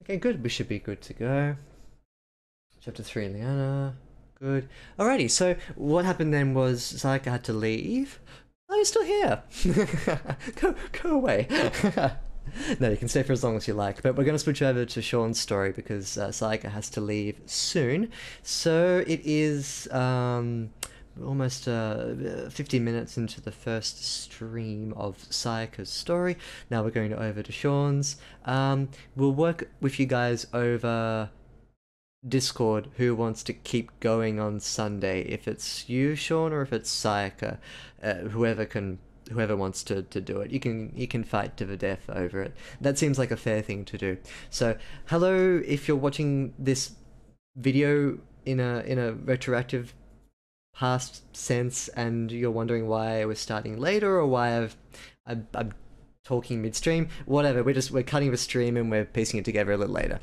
Okay, good. We should be good to go. Chapter 3, Leanna. Good. Alrighty, so what happened then was Sayaka had to leave. Oh, you're still here. Go away. No, you can stay for as long as you like, but we're going to switch over to Sean's story because Sayaka has to leave soon. So it is almost 50 minutes into the first stream of Sayaka's story. Now we're going over to Sean's. We'll work with you guys over Discord who wants to keep going on Sunday. If it's you, Sean, or if it's Sayaka, whoever wants to do it, you can fight to the death over it. That seems like a fair thing to do. So hello, if you're watching this video in a retroactive past sense and you're wondering why I was starting later or why I'm talking midstream, whatever, we're cutting the stream and we're piecing it together a little later.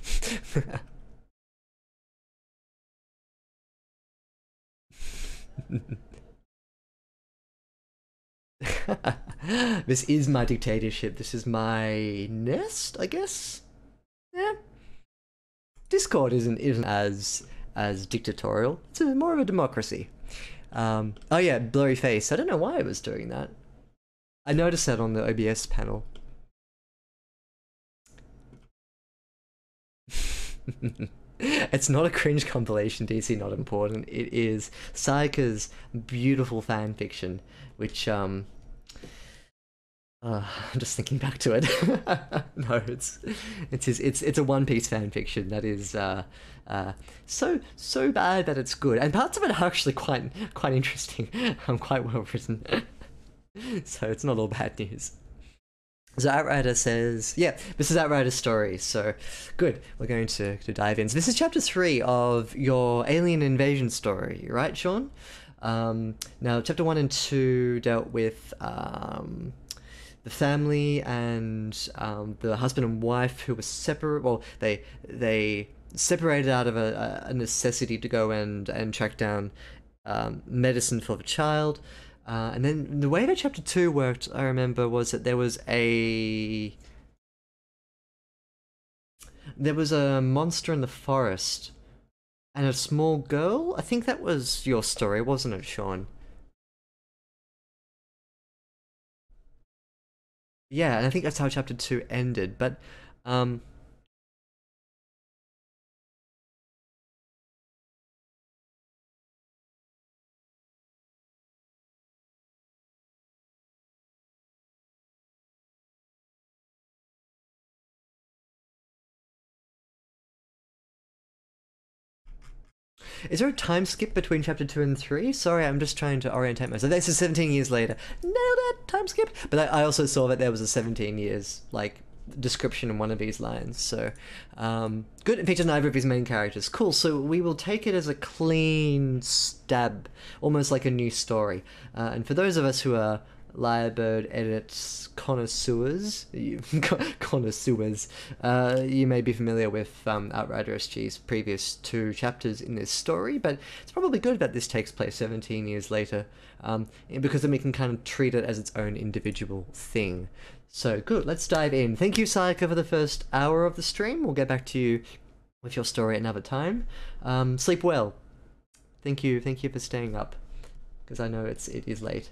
This is my dictatorship. This is my nest, I guess. Yeah. Discord isn't as dictatorial. It's more of a democracy. Oh yeah, blurry face. I don't know why I was doing that. I noticed that on the OBS panel. It's not a cringe compilation, DC not important. It is Sayaka's beautiful fan fiction, which I'm just thinking back to it. No, it's a One Piece fan fiction that is so bad that it's good, and parts of it are actually quite interesting. Quite well written. So it's not all bad news. So Outrider says, yeah, this is Outrider's story, so good, we're going to dive in. So this is chapter 3 of your alien invasion story, right, Sean? Now, chapter 1 and 2 dealt with the family and the husband and wife who were separate. Well, they separated out of a necessity to go and track down medicine for the child. And then the way that chapter 2 worked, I remember, was that there was a monster in the forest and a small girl. I think that was your story, wasn't it, Sean? Yeah, and I think that's how chapter 2 ended, but is there a time skip between chapter 2 and 3? Sorry, I'm just trying to orientate myself. This is 17 years later. Nailed it! Time skip! But I also saw that there was a 17 years, like, description in one of these lines, so good. It features neither of his main characters. Cool, so we will take it as a clean stab, almost like a new story. And for those of us who are Lyrebird edits connoisseurs, you may be familiar with OutriderSG's previous 2 chapters in this story, but it's probably good that this takes place 17 years later, because then we can kind of treat it as its own individual thing. So good, let's dive in. Thank you, Sayaka, for the first hour of the stream. We'll get back to you with your story another time. Sleep well. Thank you for staying up, because I know it is late.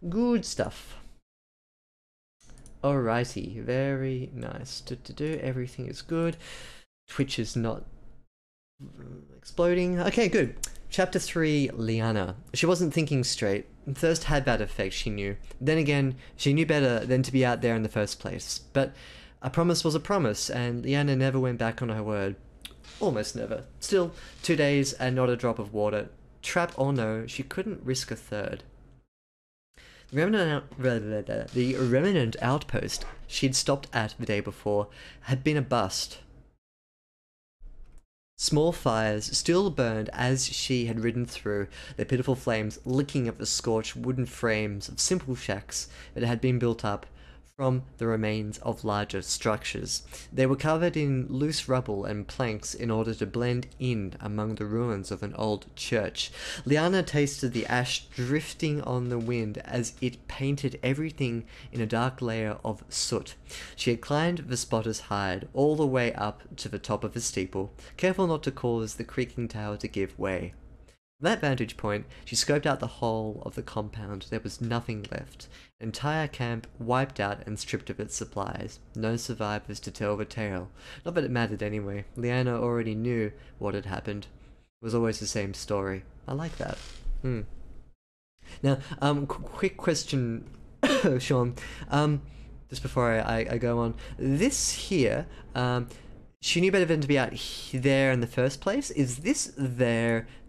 Good stuff. Alrighty, very nice. Everything is good. Twitch is not exploding. Okay, good. Chapter 3, Leanna. She wasn't thinking straight. Thirst had that effect, she knew. Then again, she knew better than to be out there in the first place. But a promise was a promise, and Leanna never went back on her word. Almost never. Still, 2 days and not a drop of water. Trap or no, she couldn't risk a third. The remnant outpost she'd stopped at the day before had been a bust. Small fires still burned as she had ridden through, their pitiful flames licking at the scorched wooden frames of simple shacks that had been built up from the remains of larger structures. They were covered in loose rubble and planks in order to blend in among the ruins of an old church. Leanna tasted the ash drifting on the wind as it painted everything in a dark layer of soot. She had climbed Vespotter's hide all the way up to the top of the steeple, careful not to cause the creaking tower to give way. From that vantage point, she scoped out the whole of the compound. There was nothing left. An entire camp wiped out and stripped of its supplies. No survivors to tell the tale. Not that it mattered anyway. Leanna already knew what had happened. It was always the same story. I like that. Now, quick question, Sean. Just before I go on. This here, she knew better than to be out there in the first place. Is this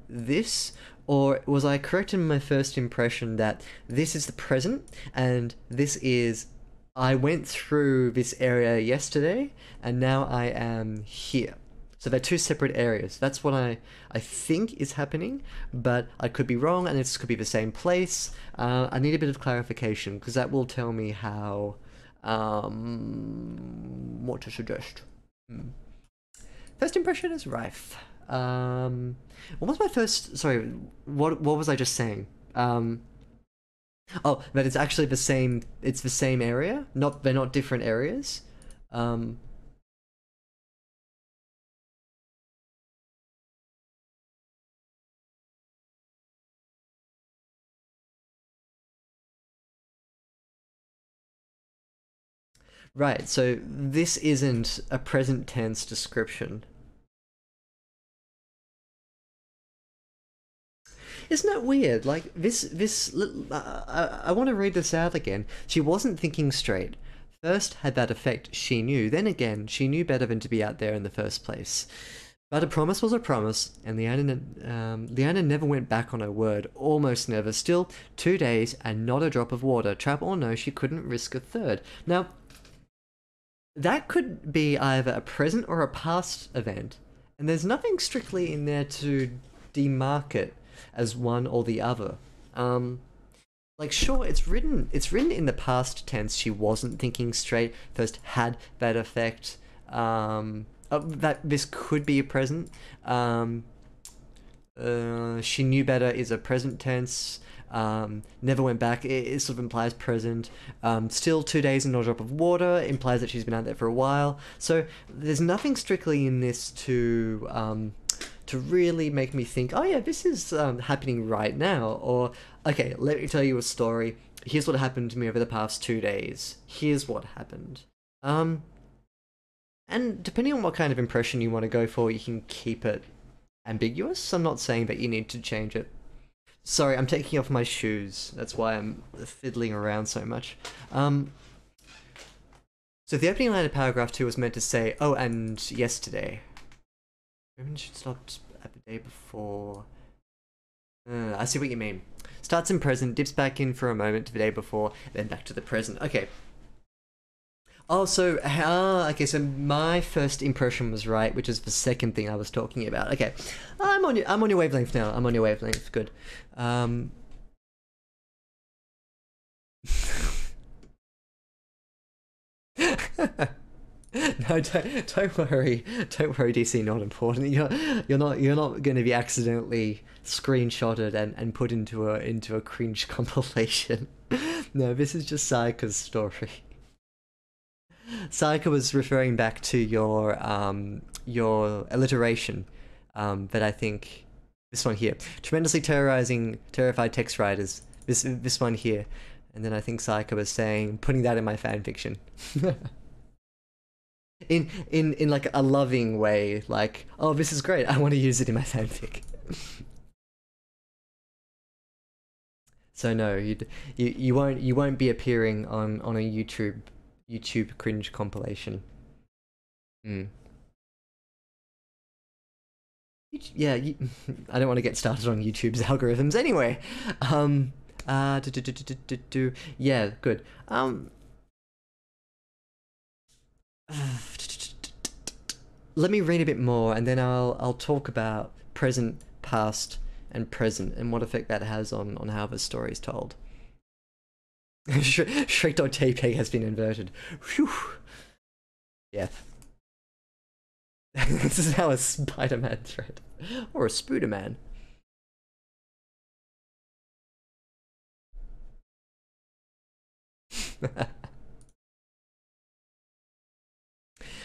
this, or was I correct in my first impression that this is the present and this is I went through this area yesterday and now I am here? So they're two separate areas. That's what I think is happening, but I could be wrong and this could be the same place. I need a bit of clarification because that will tell me how what to suggest. First impression is rife. What was my first? Sorry, what was I just saying? Oh, that it's actually the same. It's the same area. They're not different areas. Right. So this isn't a present tense description. Isn't that weird? Like, I want to read this out again. She wasn't thinking straight. First had that effect, she knew. Then again, she knew better than to be out there in the first place. But a promise was a promise, and Leanna never went back on her word. Almost never. Still, 2 days and not a drop of water. Trap or no, she couldn't risk a third. Now, that could be either a present or a past event. And there's nothing strictly in there to demark it as one or the other. Like, sure, it's written in the past tense. She wasn't thinking straight. First had that effect. That this could be a present. She knew better is a present tense. Never went back. It sort of implies present. Still 2 days and not a drop of water implies that she's been out there for a while. So there's nothing strictly in this to really make me think, oh yeah, this is happening right now. Or, okay, let me tell you a story. Here's what happened to me over the past 2 days. Here's what happened. And depending on what kind of impression you want to go for, you can keep it ambiguous. I'm not saying that you need to change it. Sorry, I'm taking off my shoes. That's why I'm fiddling around so much. So the opening line of paragraph 2 was meant to say, oh, and yesterday. Women should stop at the day before. I see what you mean. Starts in present, dips back in for a moment to the day before, then back to the present. Okay. Oh, so okay. So my first impression was right, which is the second thing I was talking about. Okay, I'm on your wavelength now. I'm on your wavelength. Good. No, don't worry. Don't worry, DC. Not important. You're not going to be accidentally screenshotted and put into a cringe compilation. No, this is just Sayaka's story. Sayaka was referring back to your alliteration, that I think this one here, tremendously terrified text writers. This one here, and then I think Sayaka was saying putting that in my fan fiction, in like a loving way, like, oh, this is great, I want to use it in my fanfic. So no, you won't be appearing on a YouTube cringe compilation. Yeah, I don't want to get started on YouTube's algorithms anyway. Yeah, good. Let me read a bit more, and then I'll talk about present, past, and present, and what effect that has on how the story is told. Shrek.jpg has been inverted. Whew. Yeah. This is now a Spider-Man thread. Or a Spooderman.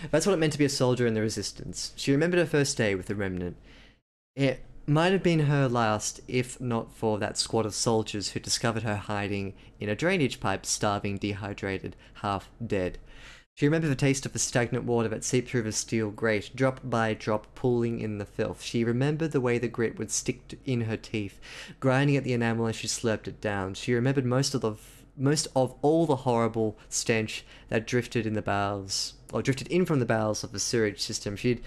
That's what it meant to be a soldier in the Resistance. She remembered her first day with the Remnant. It might have been her last, if not for that squad of soldiers who discovered her hiding in a drainage pipe, starving, dehydrated, half dead. She remembered the taste of the stagnant water that seeped through the steel grate, drop by drop pooling in the filth. She remembered the way the grit would stick in her teeth, grinding at the enamel as she slurped it down. She remembered most of all the horrible stench that drifted in from the bowels of the sewage system. She'd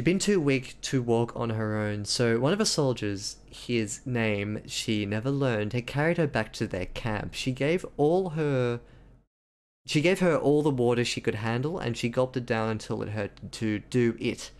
been too weak to walk on her own, so one of the soldiers, his name she never learned, had carried her back to their camp. She gave her all the water she could handle, and she gulped it down until it hurt to do it.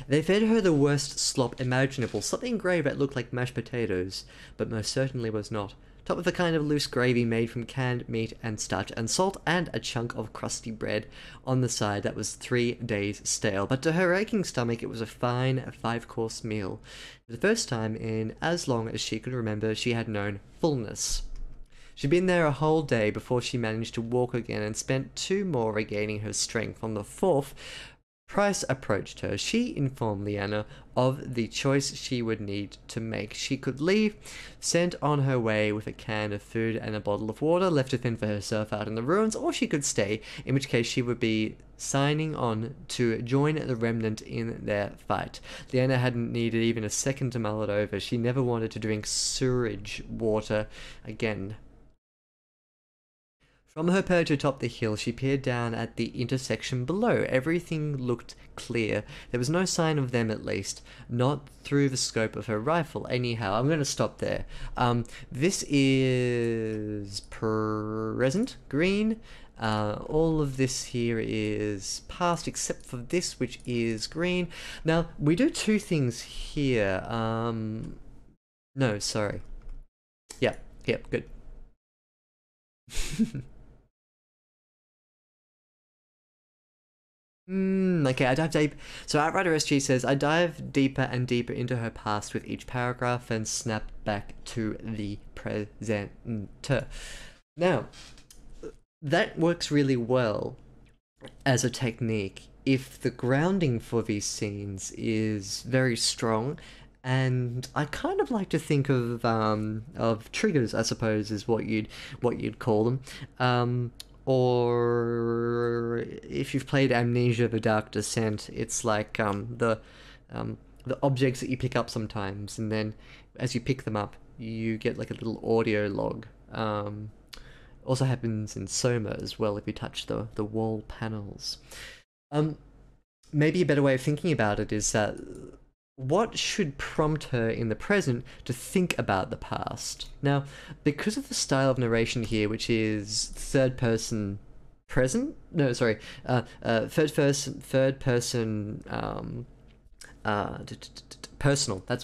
They fed her the worst slop imaginable, something grey that looked like mashed potatoes, but most certainly was not. Topped with a kind of loose gravy made from canned meat and starch and salt, and a chunk of crusty bread on the side that was 3 days stale. But to her aching stomach, it was a fine 5-course meal. For the first time in as long as she could remember, she had known fullness. She'd been there a whole day before she managed to walk again, and spent 2 more regaining her strength. On the 4th, Price approached her. She informed Leanna of the choice she would need to make. She could leave, sent on her way with a can of food and a bottle of water, left to fend for herself out in the ruins, or she could stay, in which case she would be signing on to join the Remnant in their fight. Leanna hadn't needed even a second to mull it over. She never wanted to drink sewage water again. From her perch atop the hill, she peered down at the intersection below. Everything looked clear. There was no sign of them, at least. Not through the scope of her rifle. Anyhow, I'm going to stop there. This is present, green. All of this here is past, except for this, which is green. Now, we do 2 things here. No, sorry. Yep, good. Okay, I dive deep. So OutriderSG says, I dive deeper and deeper into her past with each paragraph and snap back to the present. Now, that works really well as a technique if the grounding for these scenes is very strong. And I kind of like to think of triggers, I suppose, is what you'd call them. Or if you've played Amnesia: The Dark Descent, it's like the objects that you pick up sometimes, and then as you pick them up, you get like a little audio log. Also happens in Soma as well if you touch the wall panels. Maybe a better way of thinking about it is that what should prompt her in the present to think about the past? Now, because of the style of narration here, which is third person personal, that's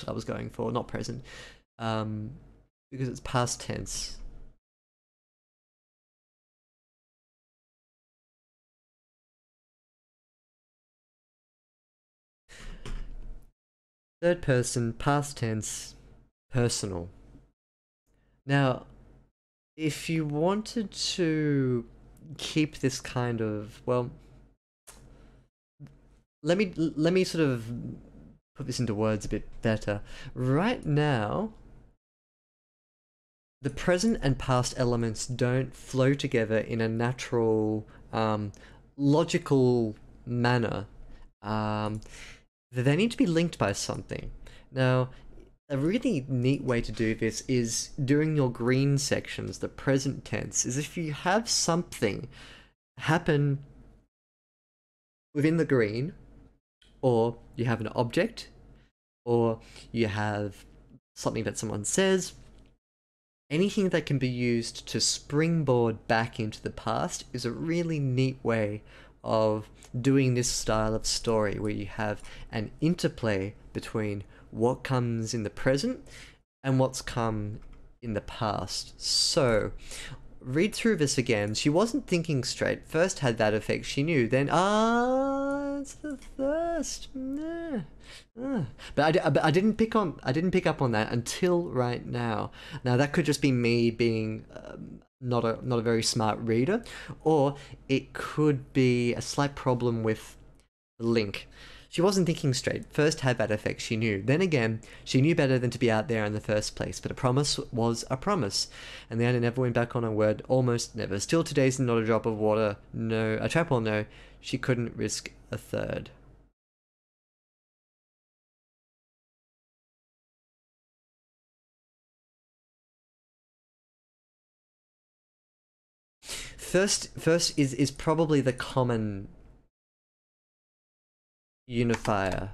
what I was going for, not present, because it's past tense. Third person, past tense, personal. Now, if you wanted to keep this kind of, well, let me sort of put this into words a bit better. Right now, the present and past elements don't flow together in a natural, logical manner. They need to be linked by something. Now, a really neat way to do this is during your green sections, the present tense, is if you have something happen within the green, or you have an object, or you have something that someone says, anything that can be used to springboard back into the past is a really neat way of doing this style of story, where you have an interplay between what comes in the present and what's come in the past. So, read through this again. She wasn't thinking straight. First had that effect she knew. Then, it's the thirst. But I didn't pick up on that until right now. Now that could just be me being not a very smart reader, or it could be a slight problem with the link. She wasn't thinking straight. First had that effect she knew. Then again, she knew better than to be out there in the first place. But a promise was a promise. And Leanna never went back on her word. Almost never. Still today's not a drop of water. No. A trap or no. She couldn't risk a third. First is probably the common unifier.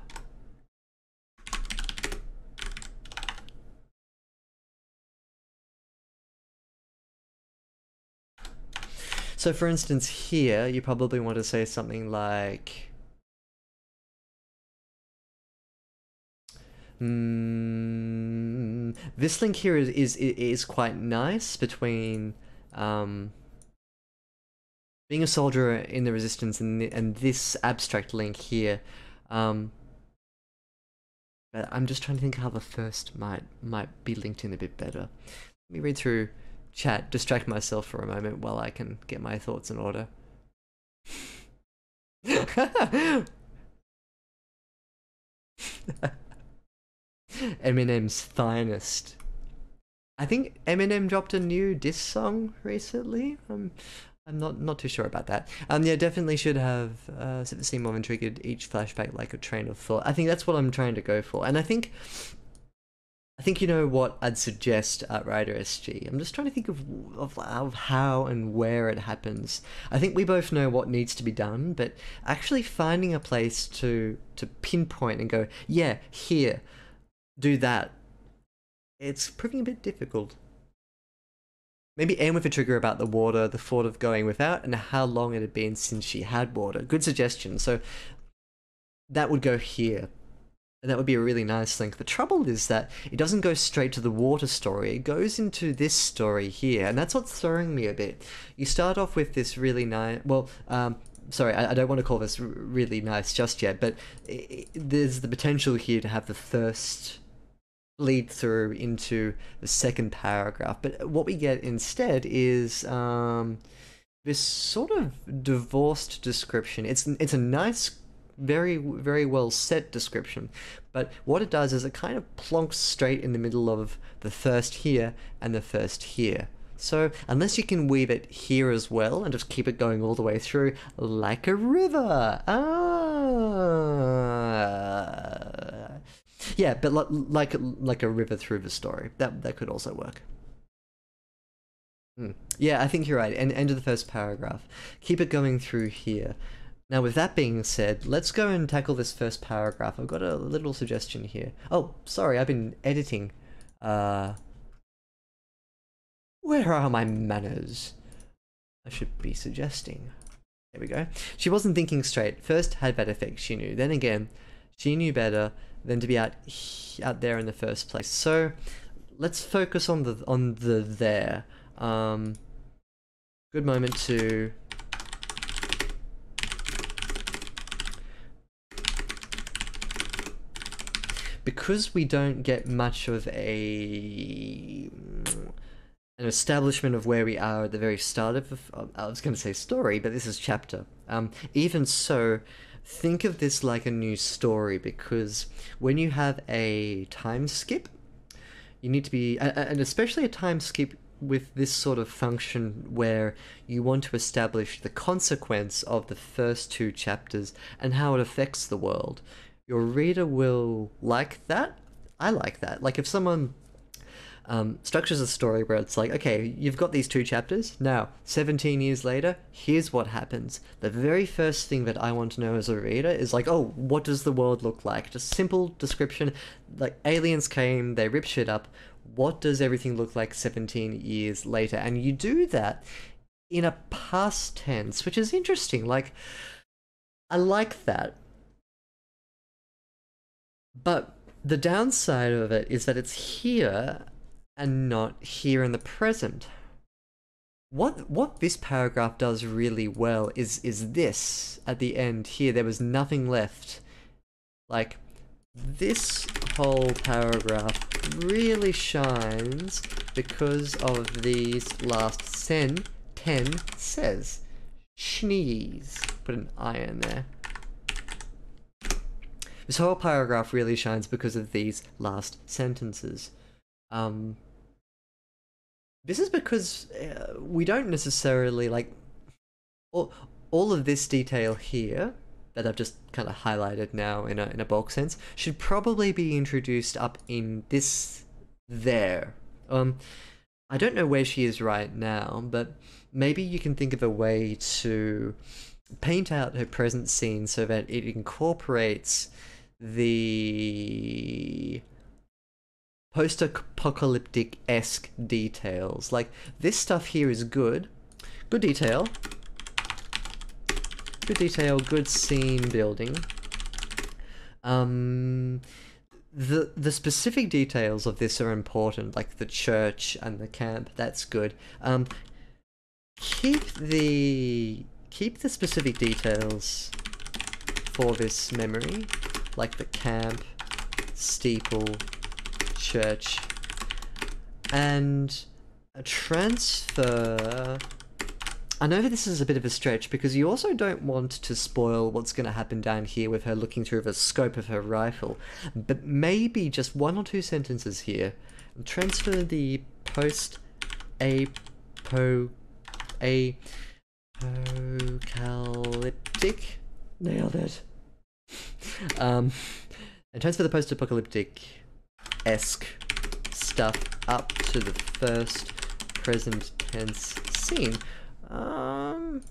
So for instance here, you probably want to say something like this link here is quite nice between being a soldier in the resistance and this abstract link here. But I'm just trying to think how the first might be linked in a bit better. Let me read through chat, distract myself for a moment while I can get my thoughts in order. Eminem's finest. I think Eminem dropped a new diss song recently. I'm not too sure about that. Yeah, definitely should have set the scene more intrigued, each flashback like a train of thought. I think that's what I'm trying to go for. And I think you know what I'd suggest at OutriderSG. I'm just trying to think of how and where it happens. I think we both know what needs to be done, but actually finding a place to pinpoint and go, yeah, here, do that. It's proving a bit difficult. Maybe end with a trigger about the water, the thought of going without, and how long it had been since she had water. Good suggestion. So that would go here. And that would be a really nice link. The trouble is that it doesn't go straight to the water story. It goes into this story here. And that's what's throwing me a bit. You start off with this really nice... Well, sorry, I don't want to call this really nice just yet, but there's the potential here to have the thirst lead through into the second paragraph. But what we get instead is this sort of divorced description. It's a nice, very well set description, but what it does is it kind of plonks straight in the middle of the thirst here and the thirst here. So unless you can weave it here as well and just keep it going all the way through like a river. Yeah, but like a river through the story. That could also work. Yeah, I think you're right. And end of the first paragraph. Keep it going through here. Now, with that being said, let's go and tackle this first paragraph. I've got a little suggestion here. Oh, sorry, I've been editing. Where are my manners? I should be suggesting. There we go. She wasn't thinking straight. First had bad effects, she knew. Then again, she knew better than to be out there in the first place. So let's focus on the there. Good moment to because we don't get much of an establishment of where we are at the very start of I was going to say story, but this is chapter. Even so, think of this like a new story, because when you have a time skip, you need to be, and especially a time skip with this sort of function where you want to establish the consequence of the first two chapters and how it affects the world. Your reader will like that. I like that. Like if someone structures a story where it's like, okay, you've got these two chapters, now 17 years later, here's what happens. The very first thing that I want to know as a reader is like, oh, what does the world look like? Just simple description, like aliens came, they ripped shit up, what does everything look like 17 years later? And you do that in a past tense, which is interesting. Like, I like that. But the downside of it is that it's here and not here in the present. What this paragraph does really well is this at the end here. There was nothing left. Like, this whole paragraph really shines because of these last 10 says. Schneeze. Put an I in there. This whole paragraph really shines because of these last sentences. This is because we don't necessarily, like, all of this detail here that I've just kind of highlighted now in a bulk sense should probably be introduced up in this there. I don't know where she is right now, but maybe you can think of a way to paint out her present scene so that it incorporates the post-apocalyptic-esque details. Like, this stuff here is good. Good detail. Good detail, good scene building. The specific details of this are important, like the church and the camp, that's good. Keep the specific details for this memory, like the camp, steeple, church, and transfer. I know that this is a bit of a stretch because you also don't want to spoil what's going to happen down here with her looking through the scope of her rifle, but maybe just 1 or 2 sentences here. Transfer the post-apocalyptic. Nailed it. And transfer the post-apocalyptic-esque stuff up to the first present tense scene. Of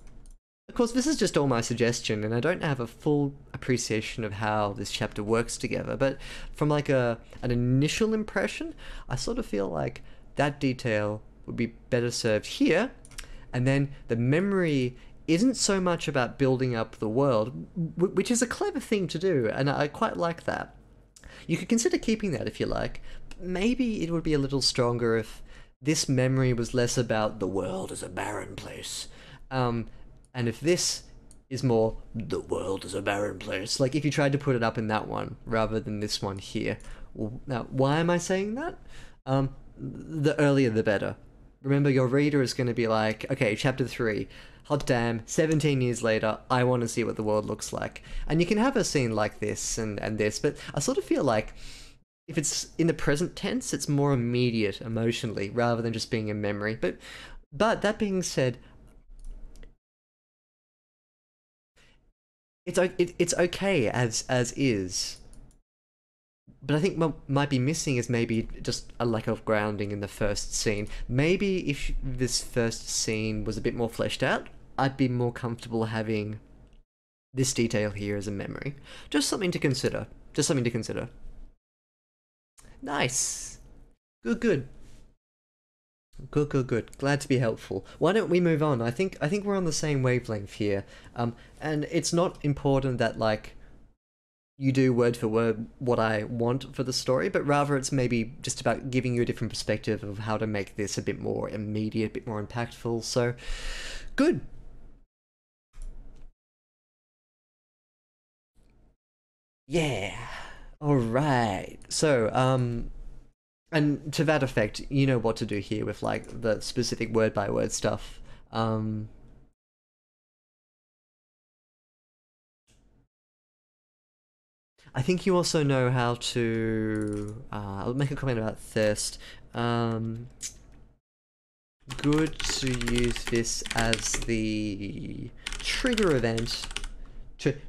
course, this is just all my suggestion, and I don't have a full appreciation of how this chapter works together, but from like an initial impression, I sort of feel like that detail would be better served here, and then the memory isn't so much about building up the world, which is a clever thing to do, and I quite like that. You could consider keeping that if you like. Maybe it would be a little stronger if this memory was less about the world as a barren place. And if this is more the world as a barren place, like if you tried to put it up in that one rather than this one here. Well, now, why am I saying that? The earlier the better. Remember, your reader is going to be like, okay, chapter 3, hot damn, 17 years later, I want to see what the world looks like. And you can have a scene like this and this, but I sort of feel like if it's in the present tense, it's more immediate emotionally rather than just being a memory. But that being said, it's okay as is. But I think what might be missing is maybe just a lack of grounding in the first scene. Maybe if this first scene was a bit more fleshed out, I'd be more comfortable having this detail here as a memory. Just something to consider. Just something to consider. Nice. Good. Glad to be helpful. Why don't we move on? I think we're on the same wavelength here. And it's not important that, like, you do word for word what I want for the story, but rather it's maybe just about giving you a different perspective of how to make this a bit more immediate, a bit more impactful. So, good. Yeah. All right. So, and to that effect, you know what to do here with like the specific word by word stuff. I think you also know how to. I'll make a comment about thirst. Good to use this as the trigger event.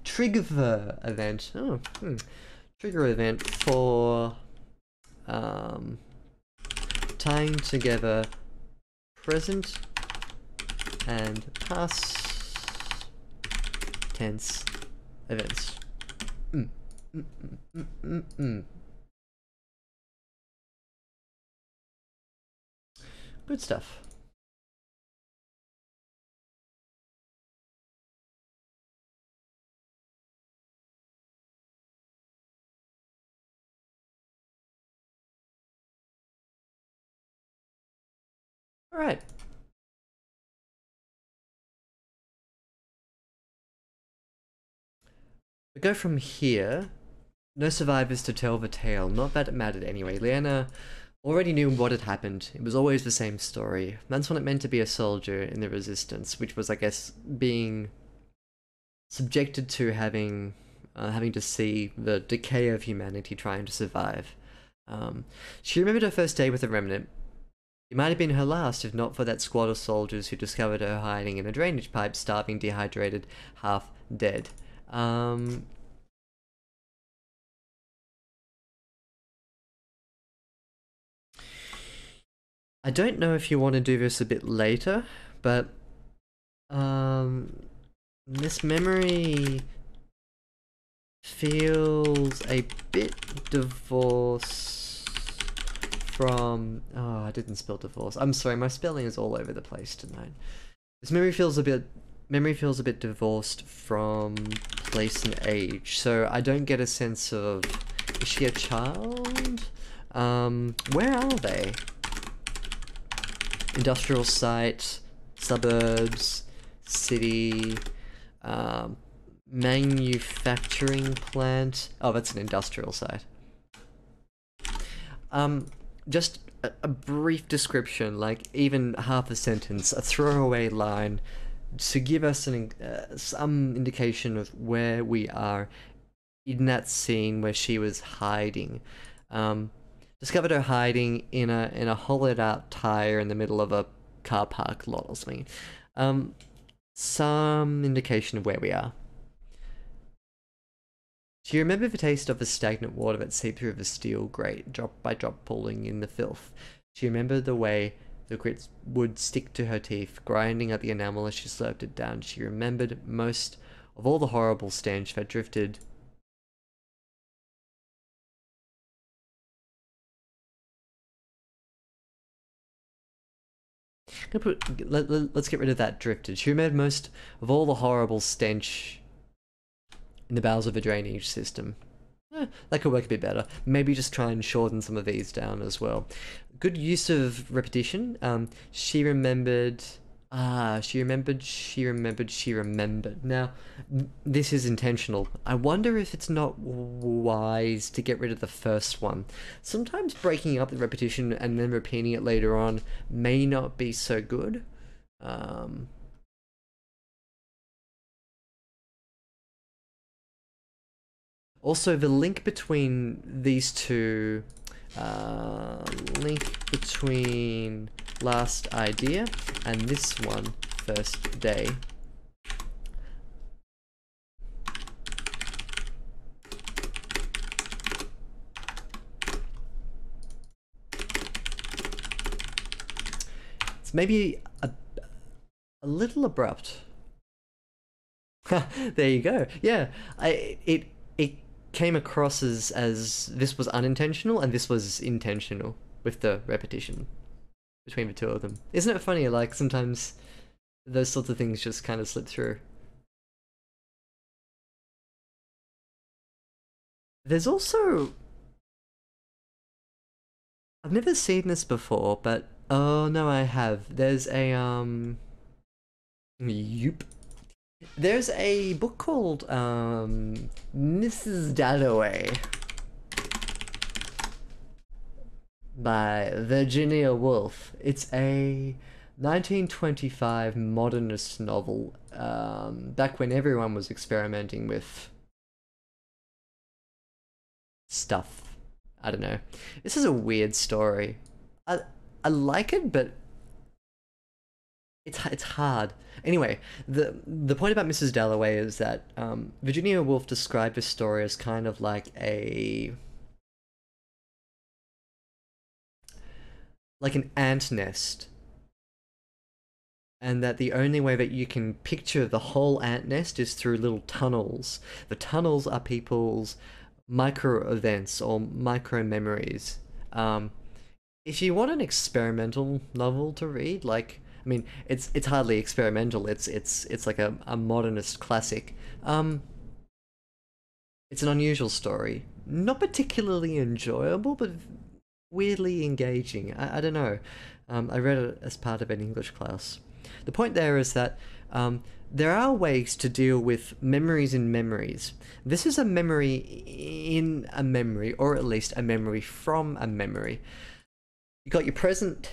Trigger event. Oh, trigger event for tying together present and past tense events. Good stuff. All right. We go from here. No survivors to tell the tale. Not that it mattered anyway. Leanna already knew what had happened. It was always the same story. That's what it meant to be a soldier in the resistance, which was, I guess, being subjected to having to see the decay of humanity trying to survive. She remembered her first day with the remnant. It might have been her last if not for that squad of soldiers who discovered her hiding in a drainage pipe, starving, dehydrated, half dead. I don't know if you want to do this a bit later, but this memory feels a bit divorced from... Oh, I didn't spell divorce. I'm sorry, my spelling is all over the place tonight. This memory feels a bit divorced from place and age, so I don't get a sense of... Is she a child? Where are they? Industrial site, suburbs, city, manufacturing plant. Oh, that's an industrial site. Just a brief description, like even half a sentence, a throwaway line, to give us some indication of where we are in that scene where she was hiding. Discovered her hiding in a hollowed out tire in the middle of a car park lot or something. Some indication of where we are. She remembered the taste of the stagnant water that seeped through the steel grate, drop by drop pooling in the filth. She remembered the way the grit would stick to her teeth, grinding at the enamel as she slurped it down. She remembered most of all the horrible stench that drifted let's get rid of that drifted. She remembered most of all the horrible stench in the bowels of a drainage system. That could work a bit better. Maybe just try and shorten some of these down as well. Good use of repetition. She remembered... she remembered. Now, this is intentional. I wonder if it's not wise to get rid of the first one. Sometimes breaking up the repetition and then repeating it later on may not be so good. Also, the link between these two... link between last idea and this one, first day. It's maybe a little abrupt. There you go. Yeah, it came across as this was unintentional and this was intentional with the repetition between the two of them. Isn't it funny, like, sometimes those sorts of things just kind of slip through. There's also... I've never seen this before, but... Oh, no, I have. There's a, Yoop. There's a book called, Mrs. Dalloway by Virginia Woolf. It's a 1925 modernist novel, back when everyone was experimenting with stuff. I don't know. This is a weird story. I like it, but it's hard. Anyway, the point about Mrs. Dalloway is that Virginia Woolf described this story as kind of like an ant nest, and that the only way that you can picture the whole ant nest is through little tunnels. The tunnels are people's micro events or micro memories. If you want an experimental novel to read, like, I mean, it's hardly experimental. It's like a modernist classic. It's an unusual story, not particularly enjoyable, but weirdly engaging. I don't know. I read it as part of an English class. The point there is that there are ways to deal with memories in memories. This is a memory in a memory, or at least a memory from a memory. You got your present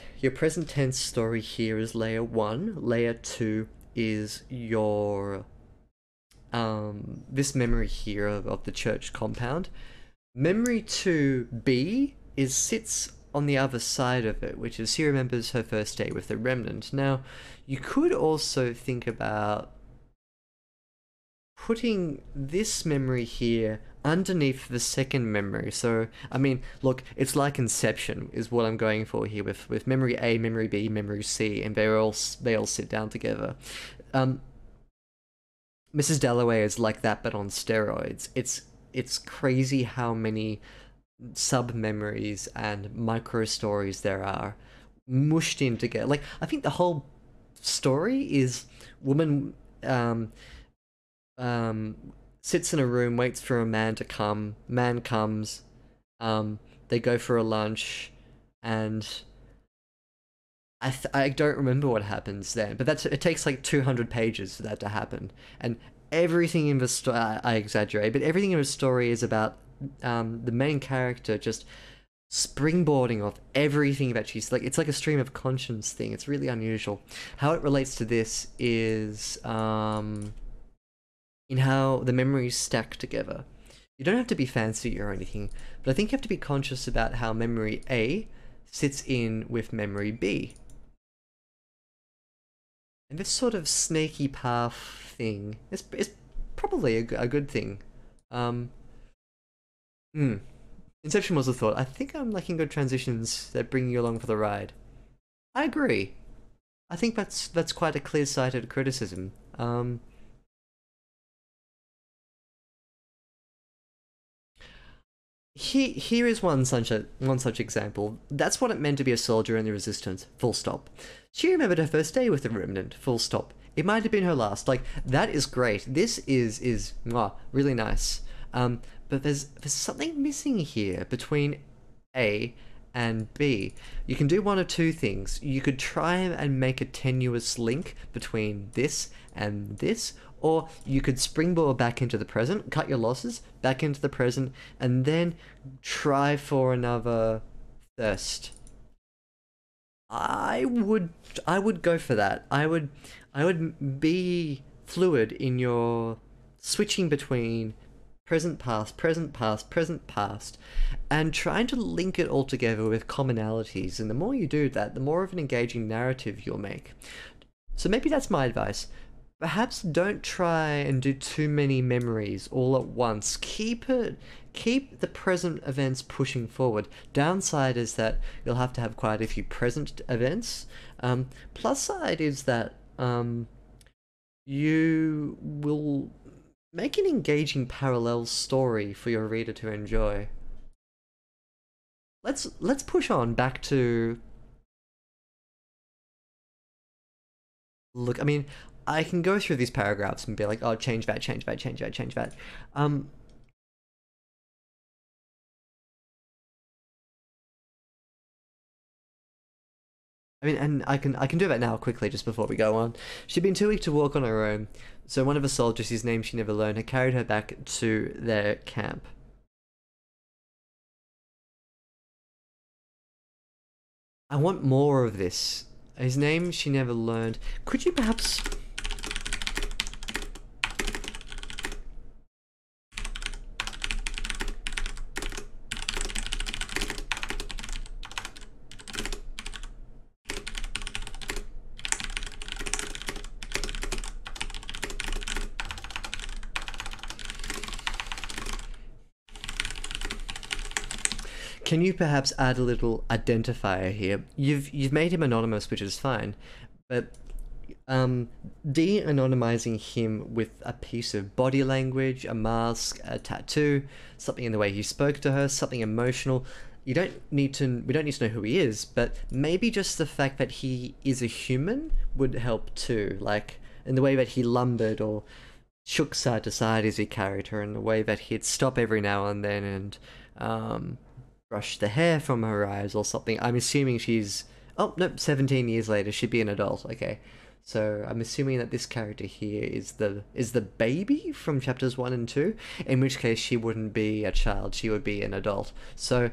tense story here is layer 1. Layer 2 is your this memory here of the church compound. Memory 2B sits on the other side of it, which is she remembers her first day with the remnant. Now, you could also think about putting this memory here underneath the second memory. So, I mean, look, it's like Inception is what I'm going for here with memory A, memory B, memory C, and they all sit down together. Mrs. Dalloway is like that, but on steroids. It's crazy how many sub-memories and micro-stories there are mushed in together. Like, I think the whole story is woman sits in a room, waits for a man to come, man comes, they go for a lunch, and I don't remember what happens then, but it takes like 200 pages for that to happen, and everything in the story, I exaggerate, but everything in the story is about the main character just springboarding off everything that she's like. It's like a stream of conscience thing. It's really unusual. How it relates to this is in how the memories stack together. You don't have to be fancy or anything, but I think you have to be conscious about how memory A sits in with memory B. And this sort of snaky path thing is probably a good thing. Inception was a thought. I think I'm liking good transitions that bring you along for the ride. I agree. I think that's quite a clear-sighted criticism. Here is one such example. That's what it meant to be a soldier in the Resistance. Full stop. She remembered her first day with the remnant. Full stop. It might have been her last. Like, that is great. This is really nice. But there's something missing here between A and B. You can do one of two things. You could try and make a tenuous link between this and this, or you could springboard back into the present, cut your losses, back into the present, and then try for another thirst. I would go for that. I would be fluid in your switching between present past, present past, present past, and trying to link it all together with commonalities. And the more you do that, the more of an engaging narrative you'll make. So maybe that's my advice. Perhaps don't try and do too many memories all at once. Keep the present events pushing forward. Downside is that you'll have to have quite a few present events. Plus side is that you will make an engaging parallel story for your reader to enjoy. Let's push on back to... Look, I mean, I can go through these paragraphs and be like, oh, change that, change that, change that, change that. I mean, and I can do that now quickly just before we go on. She'd been too weak to walk on her own, so one of the soldiers, whose name she never learned, had carried her back to their camp. I want more of this. His name she never learned. Could you perhaps... Can you perhaps add a little identifier here? You've made him anonymous, which is fine, but de-anonymizing him with a piece of body language, a mask, a tattoo, something in the way he spoke to her, something emotional. We don't need to know who he is, but maybe just the fact that he is a human would help too, like in the way that he lumbered or shook side to side as he carried her, in the way that he'd stop every now and then and brush the hair from her eyes or something. I'm assuming she's Oh, nope, 17 years later, she'd be an adult. Okay. So I'm assuming that this character here is the baby from chapters 1 and 2, in which case she wouldn't be a child, she would be an adult. So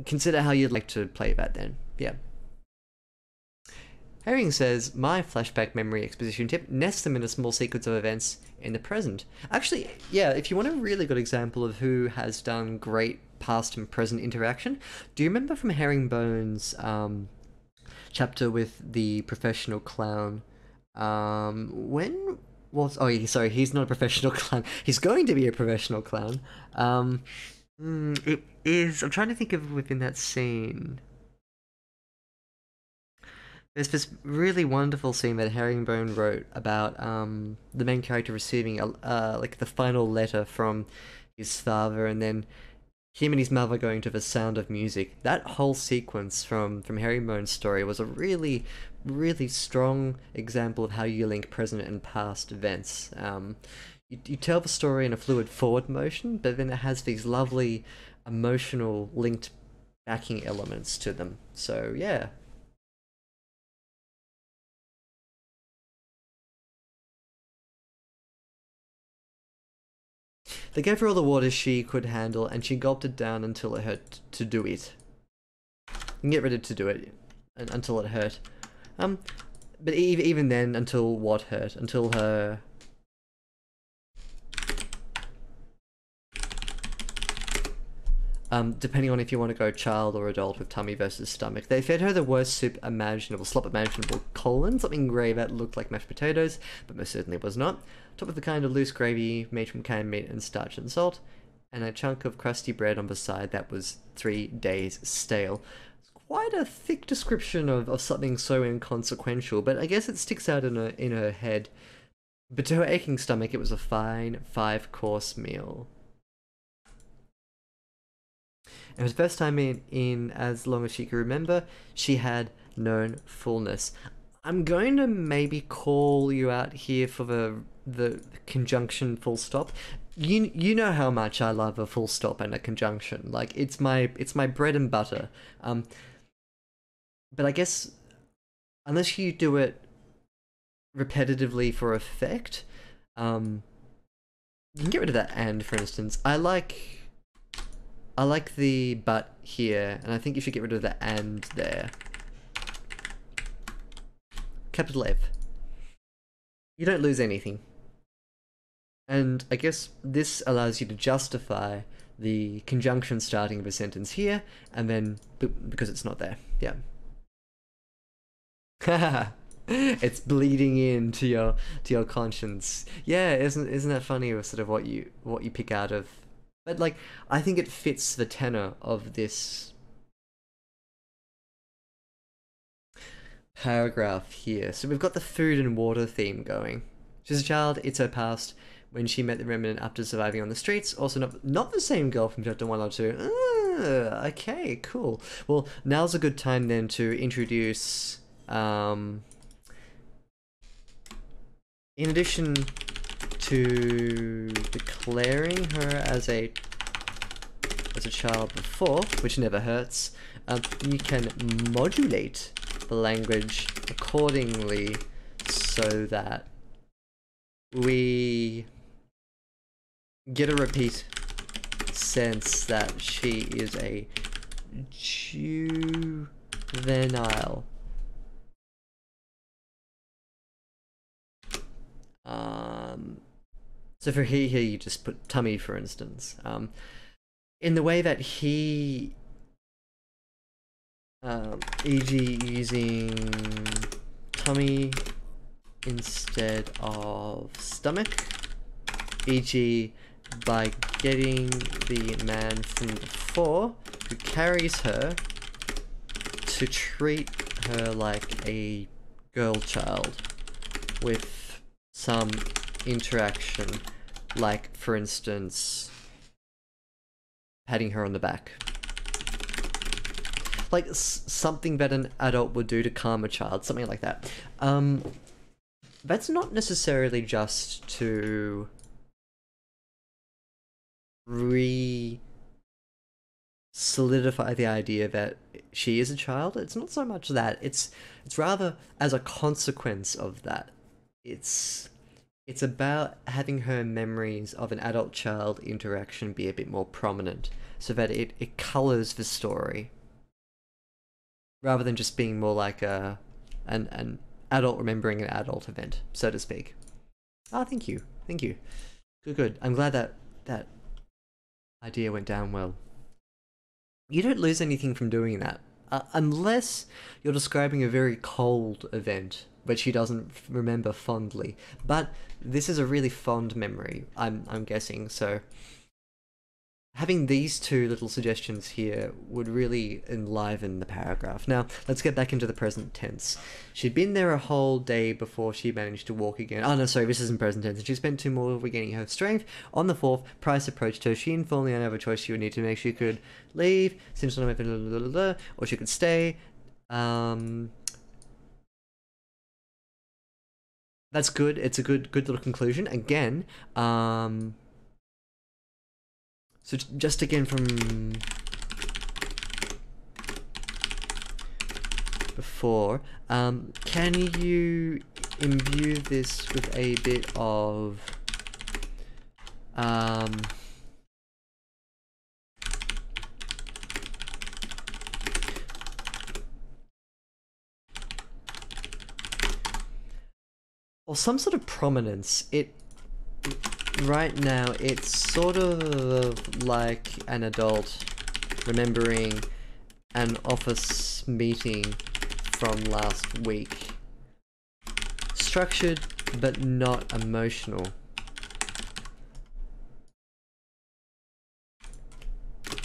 consider how you'd like to play that then. Yeah. Herring says, my flashback memory exposition tip, nest them in a small sequence of events in the present. Actually, yeah, if you want a really good example of who has done great past and present interaction, do you remember from Herringbone's chapter with the professional clown? When was... Oh, sorry, he's not a professional clown. He's going to be a professional clown. It is... I'm trying to think of within that scene... There's this really wonderful scene that Herringbone wrote about the main character receiving like the final letter from his father, and then him and his mother going to the Sound of Music. That whole sequence from Herringbone's story was a really, really strong example of how you link present and past events. You tell the story in a fluid forward motion, but then it has these lovely emotional linked backing elements to them. So yeah. They gave her all the water she could handle, and she gulped it down until it hurt to do it. You can get ready to do it until it hurt. But even then, until what hurt? Until her... depending on if you want to go child or adult with tummy versus stomach. They fed her the worst soup imaginable, slop imaginable, something grey that looked like mashed potatoes, but most certainly was not, topped with the kind of loose gravy made from canned meat and starch and salt, and a chunk of crusty bread on the side that was 3 days stale. It's quite a thick description of something so inconsequential, but I guess it sticks out in her head. But to her aching stomach, it was a fine 5-course meal. It was the first time in as long as she could remember, she had known fullness. I'm going to maybe call you out here for the conjunction full stop. You know how much I love a full stop and a conjunction. Like it's my bread and butter. But I guess unless you do it repetitively for effect, you can get rid of that and, for instance. I like the but here, and I think you should get rid of the and there. Capital F. You don't lose anything. And I guess this allows you to justify the conjunction starting of a sentence here, and then, because it's not there. Yeah. It's bleeding into your conscience. Yeah, isn't that funny with sort of what you pick out of... But, like, I think it fits the tenor of this paragraph here. So we've got the food and water theme going. She's a child, it's her past, when she met the remnant after surviving on the streets. Also not the same girl from chapter 1 or 2. Okay, cool. Well, now's a good time then to introduce... in addition to declaring her as a child before, which never hurts, you can modulate the language accordingly so that we get a repeat sense that she is a juvenile. So for here you just put tummy, for instance. In the way that he, e.g. using tummy instead of stomach, e.g. by getting the man from before who carries her to treat her like a girl child with some interaction, like, for instance, patting her on the back. Like, something that an adult would do to calm a child, something like that. That's not necessarily just to solidify the idea that she is a child. It's not so much that. It's rather as a consequence of that. It's it's about having her memories of an adult child interaction be a bit more prominent, so that it colors the story rather than just being more like an adult remembering an adult event, so to speak. Ah, thank you, thank you. Good, good. I'm glad that that idea went down well. You don't lose anything from doing that, unless you're describing a very cold event which she doesn't remember fondly. But this is a really fond memory, I'm guessing. So having these two little suggestions here would really enliven the paragraph. Now, let's get back into the present tense. She'd been there a whole day before she managed to walk again. Oh no, sorry, this isn't present tense. She spent 2 more regaining her strength. On the 4th, Price approached her. She informed Leanna of a choice she would need to make. She could leave, since or she could stay. That's good. It's a good little conclusion. Again, so just again from before, can you imbue this with a bit of or some sort of prominence? Right now, it's sort of like an adult remembering an office meeting from last week. Structured, but not emotional.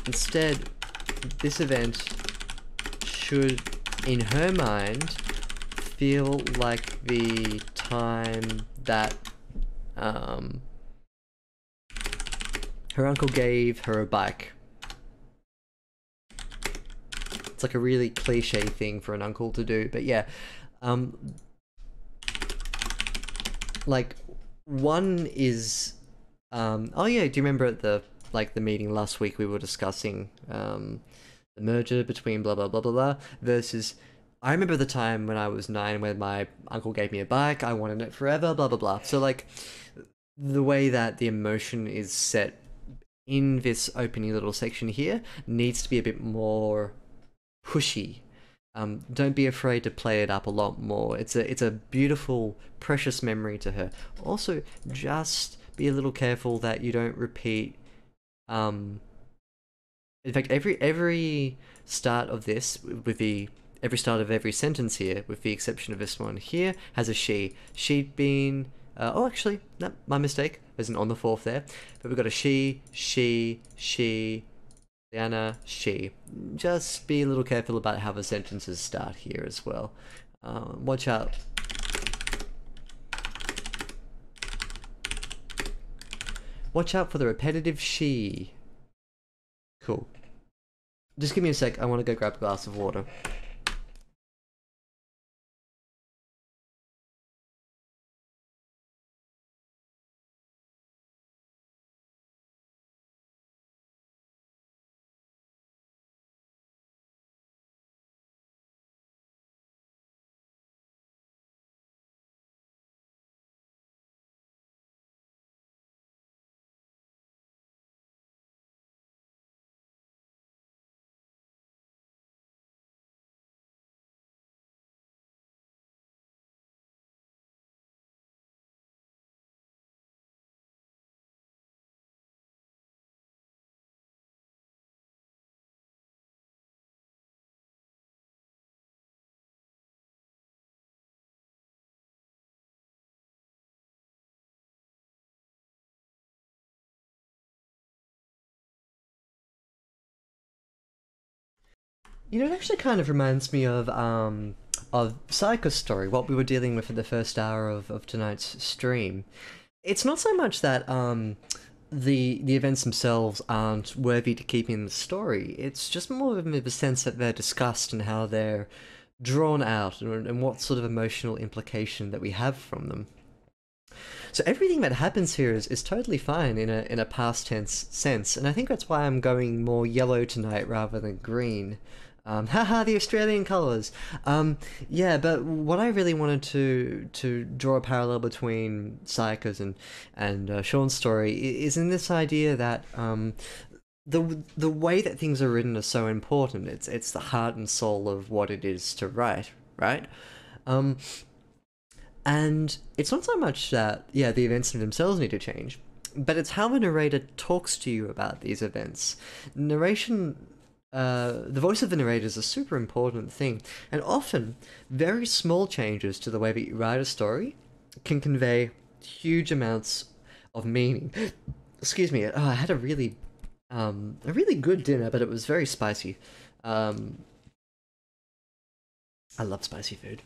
Instead, this event should, in her mind, feel like the time that her uncle gave her a bike. It's like a really cliche thing for an uncle to do, but yeah. Like, one is, oh yeah, do you remember at the meeting last week we were discussing the merger between blah blah blah blah blah versus I remember the time when I was 9 when my uncle gave me a bike, I wanted it forever, blah blah blah. So like the way that the emotion is set in this opening little section here needs to be a bit more pushy. Don't be afraid to play it up a lot more. It's a beautiful, precious memory to her. Also, just be a little careful that you don't repeat. In fact, every start of this every start of every sentence here, with the exception of this one here, has a she. She'd been. Oh, actually, no, my mistake. There's an on the 4th there. But we've got a she, Leanna, she. Just be a little careful about how the sentences start here as well. Watch out. Watch out for the repetitive she. Cool. Just give me a sec. I want to go grab a glass of water. You know, it actually kind of reminds me of Psycho's story, what we were dealing with in the first hour of tonight's stream. It's not so much that the events themselves aren't worthy to keep in the story. It's just more of a sense that they're discussed and how they're drawn out and what sort of emotional implication that we have from them. So everything that happens here is totally fine in a past tense sense, and I think that's why I'm going more yellow tonight rather than green. Haha, the Australian colours. Yeah, but what I really wanted to draw a parallel between Sayaka's and Sean's story is in this idea that the way that things are written is so important. It's the heart and soul of what it is to write, right? Um, and it's not so much that, yeah, the events themselves need to change, but it's how the narrator talks to you about these events. Narration, the voice of the narrator is a super important thing, and often very small changes to the way that you write a story can convey huge amounts of meaning. Excuse me, I had a really good dinner, but it was very spicy. I love spicy food.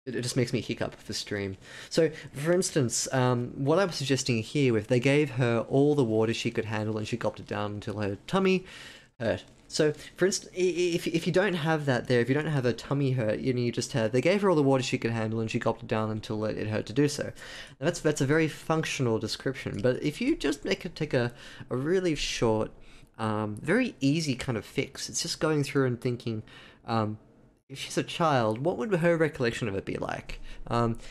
It just makes me hiccup for stream. So, for instance, what I was suggesting here, if they gave her all the water she could handle and she gulped it down until her tummy hurt. So, for instance, if you don't have that there, if you don't have a tummy hurt, you just have, they gave her all the water she could handle and she gulped it down until it hurt to do so. Now, that's a very functional description, but if you just take a really short, very easy kind of fix, it's just going through and thinking, if she's a child, what would her recollection of it be like?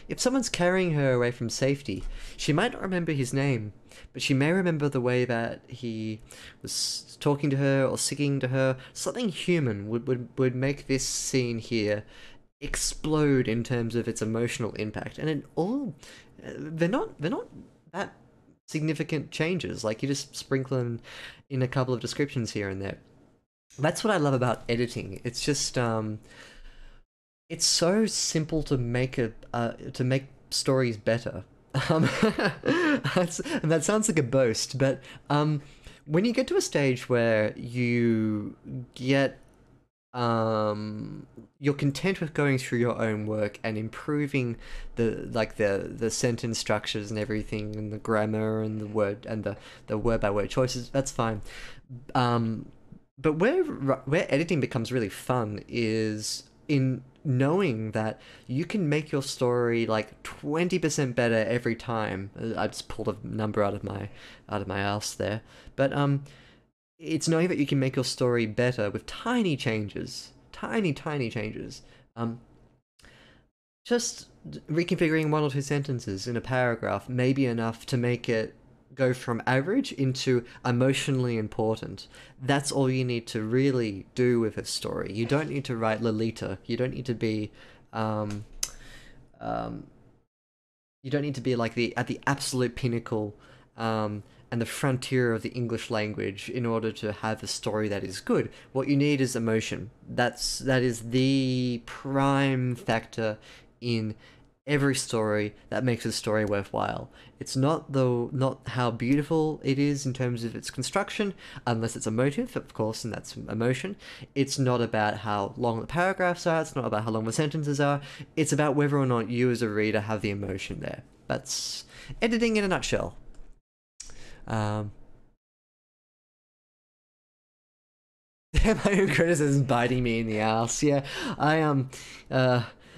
If someone's carrying her away from safety, she might not remember his name, but she may remember the way that he was talking to her or singing to her. Something human would make this scene here explode in terms of its emotional impact. And it all, they're not that significant changes. Like, you just sprinkle in a couple of descriptions here and there. That's what I love about editing. It's just it's so simple to make to make stories better. And that sounds like a boast, but when you get to a stage where you get you're content with going through your own work and improving the sentence structures and everything and the grammar and the word by word choices, that's fine. But where editing becomes really fun is in knowing that you can make your story like 20% better every time. I just pulled a number out of my ass there, but it's knowing that you can make your story better with tiny changes, tiny changes. Just reconfiguring one or two sentences in a paragraph may be enough to make it go from average into emotionally important. That's all you need to really do with a story. You don't need to write Lolita. You don't need to be you don't need to be like at the absolute pinnacle and the frontier of the English language in order to have a story that is good. What you need is emotion. That is the prime factor in every story that makes a story worthwhile. It's not how beautiful it is in terms of its construction, unless it's emotive, of course, and that's emotion. It's not about how long the paragraphs are, it's not about how long the sentences are, it's about whether or not you as a reader have the emotion there. That's editing in a nutshell. My own criticism biting me in the ass. Yeah,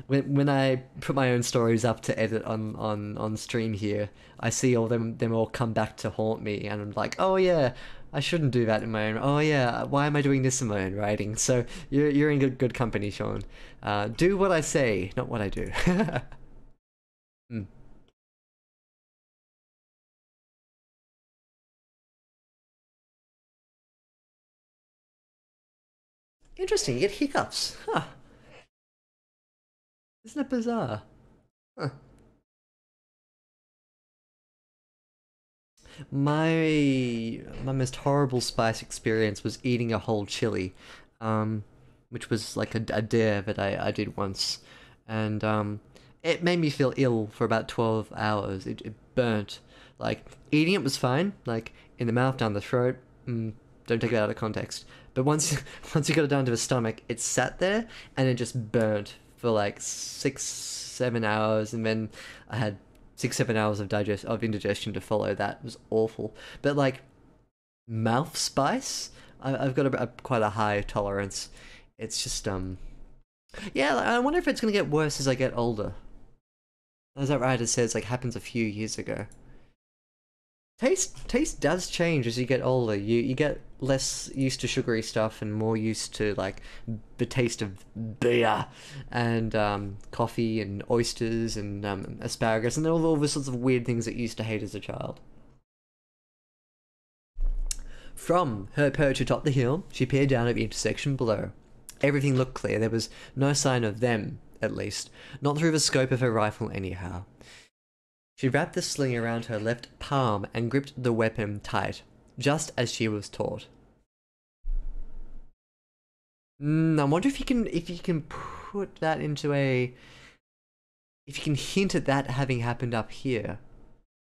when I put my own stories up to edit on stream here, I see all them all come back to haunt me, and I'm like, oh yeah, I shouldn't do that in my own. Oh yeah, why am I doing this in my own writing? So you're in good company, Sean. Do what I say, not what I do. mm. Interesting. You get hiccups. Huh. Isn't that bizarre? Huh. My most horrible spice experience was eating a whole chili, which was like a dare that I did once, and it made me feel ill for about 12 hours. It burnt. Like, eating it was fine, like in the mouth, down the throat. Don't take that out of context. But once once you got it down to the stomach, it sat there and it just burnt for like 6-7 hours, and then I had 6-7 hours of indigestion to follow. That was awful. But like mouth spice, I've got quite a high tolerance. It's just yeah. Like, I wonder if it's gonna get worse as I get older. As that writer says, like happens a few years ago. taste does change as you get older. You get less used to sugary stuff and more used to like the taste of beer and coffee and oysters and asparagus and all the sorts of weird things that you used to hate as a child. From her perch atop the hill, she peered down at the intersection below. Everything looked clear. There was no sign of them, at least. Not through the scope of her rifle, anyhow. She wrapped the sling around her left palm and gripped the weapon tight, just as she was taught. I wonder if you can put that into a... If you can hint at that having happened up here.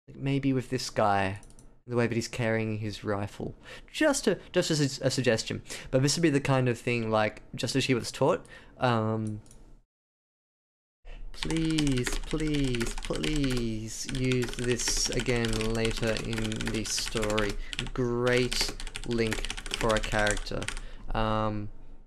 Like maybe with this guy, the way that he's carrying his rifle. Just as a suggestion. But this would be the kind of thing like, just as she was taught, please, please, please use this again later in the story. Great link for a character.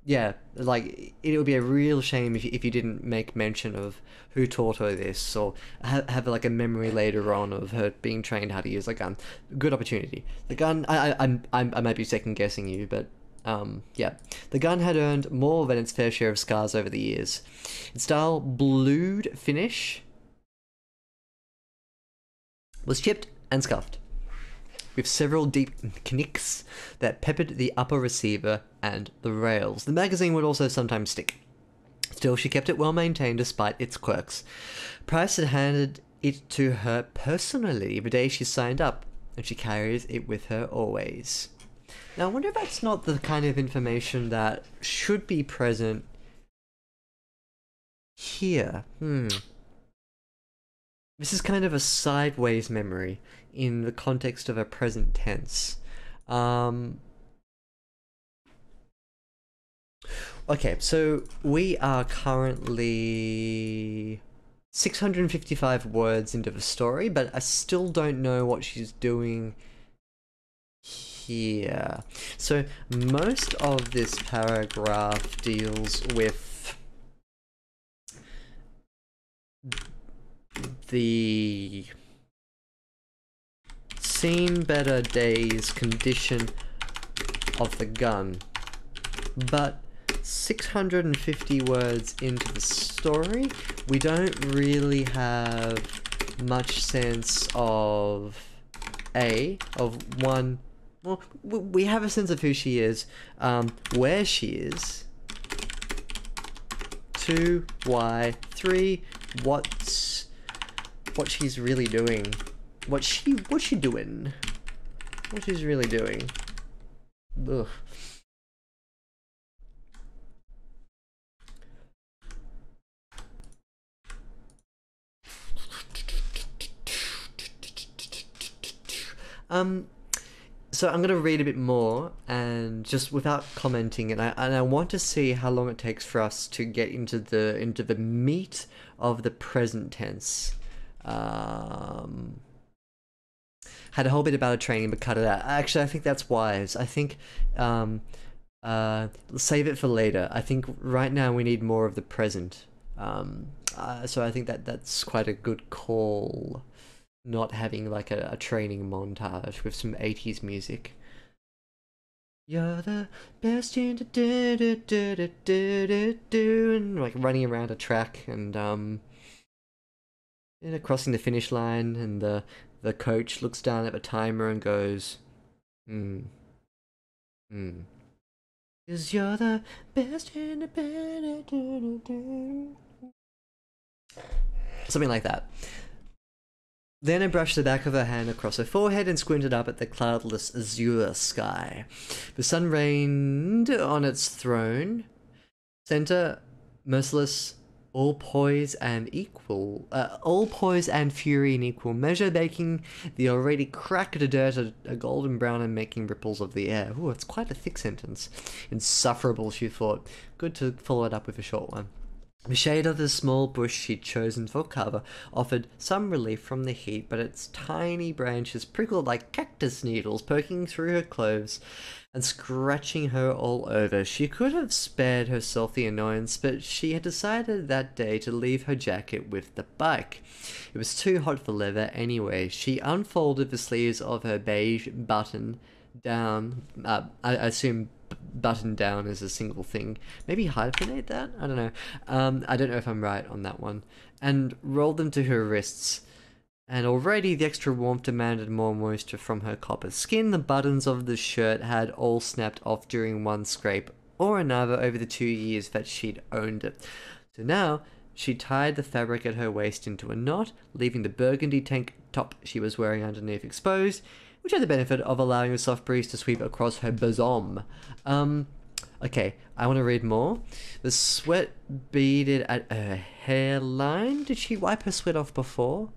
Yeah, like, it would be a real shame if you didn't make mention of who taught her this, or have like a memory later on of her being trained how to use a gun. Good opportunity. The gun, I might be second guessing you, but yeah. The gun had earned more than its fair share of scars over the years. Its dull, blued finish was chipped and scuffed, with several deep knicks that peppered the upper receiver and the rails. The magazine would also sometimes stick. Still, she kept it well maintained despite its quirks. Price had handed it to her personally the day she signed up, and she carries it with her always. Now, I wonder if that's not the kind of information that should be present here. This is kind of a sideways memory in the context of a present tense. Okay, so we are currently 655 words into the story, but I still don't know what she's doing here. So most of this paragraph deals with the seen better days condition of the gun, but 650 words into the story, we don't really have much sense of one. Well, we have a sense of who she is, where she is, 2, why, 3, what she's really doing, what she's really doing. Ugh. So I'm gonna read a bit more, and just without commenting, and I want to see how long it takes for us to get into the meat of the present tense. Had a whole bit about a training, but cut it out. Actually, I think that's wise. I think save it for later. I think right now we need more of the present. So I think that's quite a good call. Not having like a training montage with some 80s music. You're the best in the do, and like running around a track and crossing the finish line, and the coach looks down at the timer and goes, 'Cause you're the best in the something like that. Then I brushed the back of her hand across her forehead and squinted up at the cloudless azure sky. The sun reigned on its throne, center, merciless, all poise and fury in equal measure, making the already cracked dirt a golden brown and making ripples of the air. Ooh, it's quite a thick sentence. Insufferable, she thought. Good to follow it up with a short one. The shade of the small bush she'd chosen for cover offered some relief from the heat, but its tiny branches prickled like cactus needles, poking through her clothes and scratching her all over. She could have spared herself the annoyance, but she had decided that day to leave her jacket with the bike. It was too hot for leather anyway. She unfolded the sleeves of her beige button down, I assume button down is a single thing. Maybe hyphenate that? I don't know. I don't know if I'm right on that one. And rolled them to her wrists. And already the extra warmth demanded more moisture from her copper skin. The buttons of the shirt had all snapped off during one scrape or another over the 2 years that she'd owned it. So now she tied the fabric at her waist into a knot, leaving the burgundy tank top she was wearing underneath exposed, which had the benefit of allowing a soft breeze to sweep across her bosom. Okay, I want to read more. The sweat beaded at her hairline. Did she wipe her sweat off before?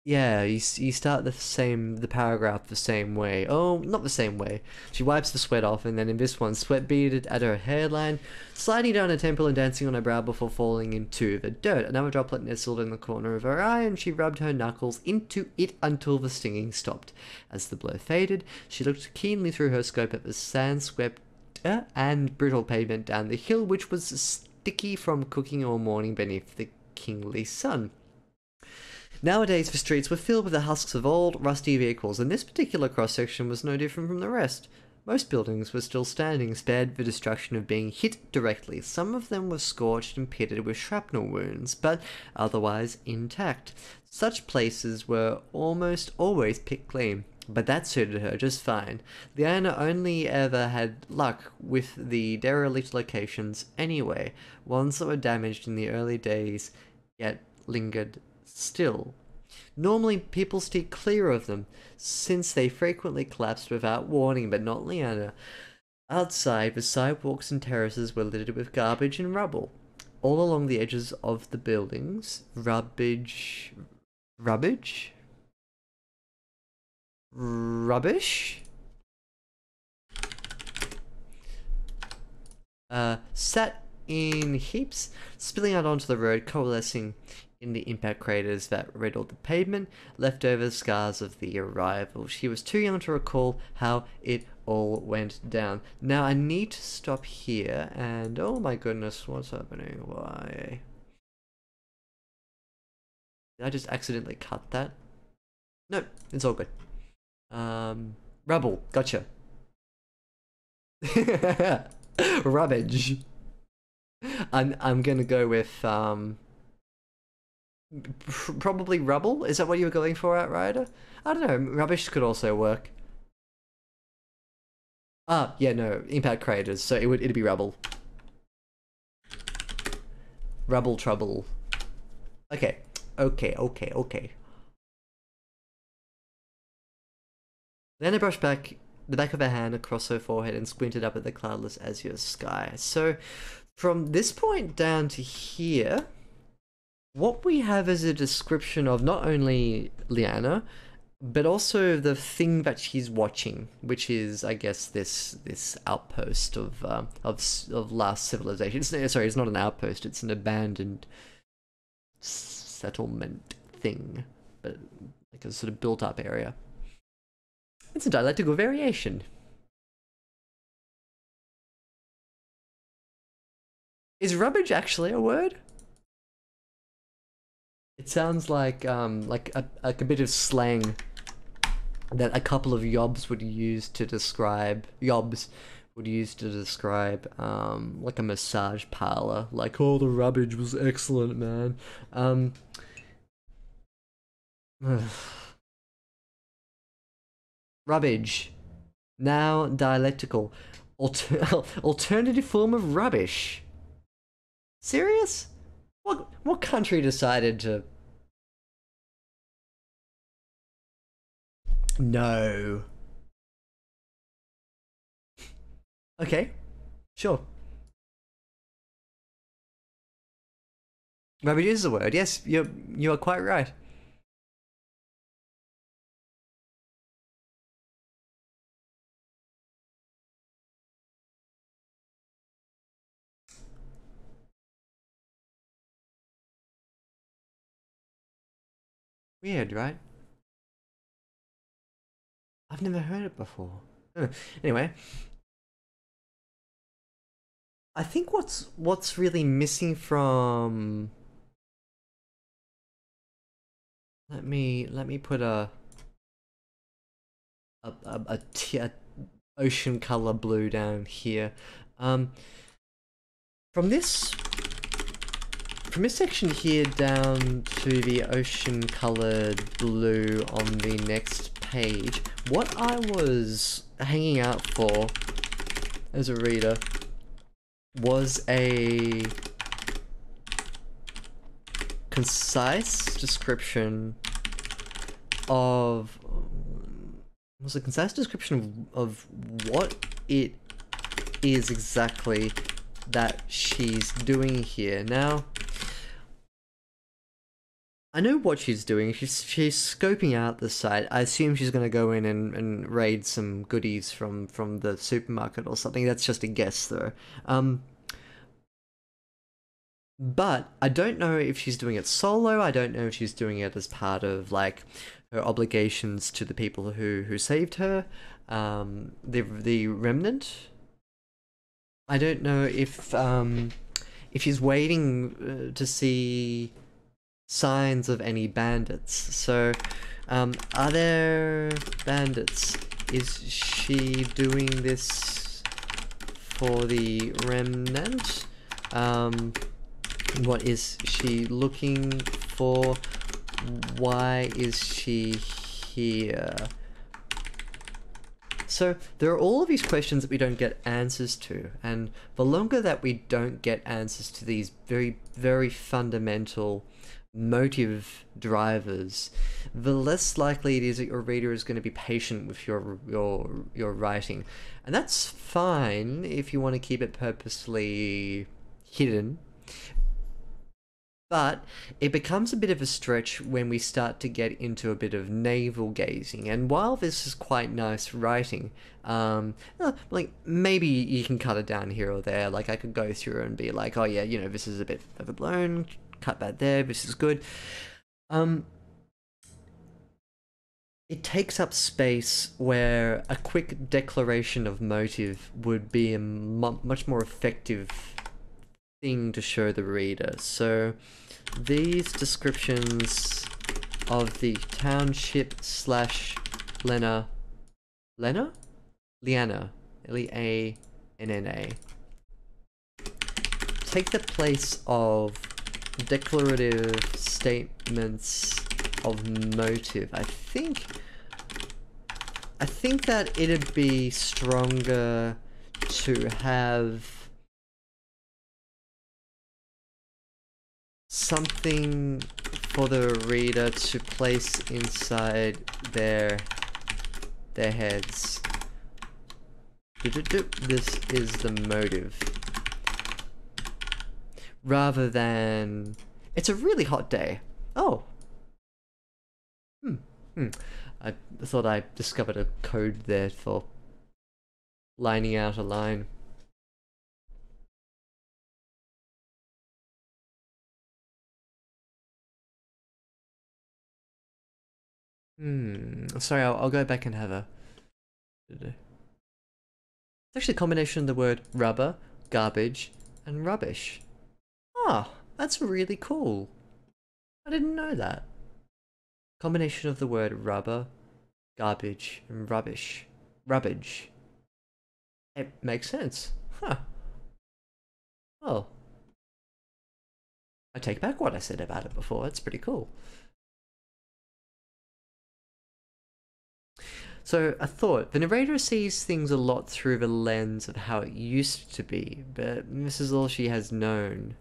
Yeah, you start the paragraph the same way. Oh, not the same way. She wipes the sweat off, and then in this one, sweat beaded at her hairline, sliding down her temple and dancing on her brow before falling into the dirt. Another droplet nestled in the corner of her eye, and she rubbed her knuckles into it until the stinging stopped. As the blur faded, she looked keenly through her scope at the sand-swept and brittle pavement down the hill, which was sticky from cooking all morning beneath the kingly sun. Nowadays, the streets were filled with the husks of old, rusty vehicles, and this particular cross-section was no different from the rest. Most buildings were still standing, spared the destruction of being hit directly. Some of them were scorched and pitted with shrapnel wounds, but otherwise intact. Such places were almost always picked clean, but that suited her just fine. Leanna only ever had luck with the derelict locations anyway, ones that were damaged in the early days, yet lingered still. Normally, people steer clear of them, since they frequently collapsed without warning, but not Leanna. Outside, the sidewalks and terraces were littered with garbage and rubble. All along the edges of the buildings, rubbish? Sat in heaps, spilling out onto the road, coalescing in the impact craters that riddled the pavement, leftover scars of the arrival. She was too young to recall how it all went down. Now I need to stop here, and oh my goodness, what's happening? Why? Did I just accidentally cut that? No, it's all good. Rubble, gotcha. Rubbish. I'm gonna go with probably rubble. Is that what you were going for, Outrider? I don't know. Rubbish could also work. Ah, yeah, no, impact craters. So it'd be rubble. Rubble trouble. Okay, okay. Then I brushed back the back of her hand across her forehead and squinted up at the cloudless azure sky. So, from this point down to here, what we have is a description of not only Leanna, but also the thing that she's watching, which is, I guess, this outpost of last civilization. Sorry, it's not an outpost; it's an abandoned settlement thing, but like a sort of built-up area. It's a dialectical variation. Is rubbish actually a word? It sounds like a bit of slang that a couple of yobs would use to describe like a massage parlor. Like, oh, the rubbish was excellent, man. Rubbish. Now dialectical. Alternative form of rubbish. Serious? What country decided to... No. Okay. Sure. Rubbish is a word. Yes, you are quite right. Weird, right? I've never heard it before. Anyway, I think what's really missing from let me put a ocean color blue down here. Um, from this section here down to the ocean colored blue on the next page, what I was hanging out for as a reader was a concise description of of what it is exactly that she's doing here. Now, I know what she's doing. She's scoping out the site. I assume she's going to go in and raid some goodies from the supermarket or something. That's just a guess, though. But I don't know if she's doing it solo. I don't know if she's doing it as part of like her obligations to the people who saved her, the remnant. I don't know if she's waiting to see signs of any bandits. So, are there bandits? Is she doing this for the remnant? What is she looking for? Why is she here? So there are all of these questions that we don't get answers to, and the longer that we don't get answers to these very, very fundamental motive drivers, the less likely it is that your reader is going to be patient with your writing. And that's fine if you want to keep it purposely hidden. But it becomes a bit of a stretch when we start to get into a bit of navel gazing. And while this is quite nice writing, like maybe you can cut it down here or there. Like I could go through and be like, oh yeah, you know, this is a bit overblown. Cut that there. This is good. It takes up space where a quick declaration of motive would be a much more effective thing to show the reader. So these descriptions of the township slash Leanna, Leanna, Leanna, take the place of declarative statements of motive. I think that it'd be stronger to have something for the reader to place inside their heads. This is the motive. Rather than, it's a really hot day. Oh. I thought I discovered a code there for lining out a line. Sorry, I'll go back and have a... It's actually a combination of the word rubber, garbage, and rubbish. Ah, that's really cool. I didn't know that. Combination of the word rubber, garbage, and rubbish. Rubbage. It makes sense. Huh. Oh. I take back what I said about it before. That's pretty cool. So I thought, the narrator sees things a lot through the lens of how it used to be, but this is all she has known.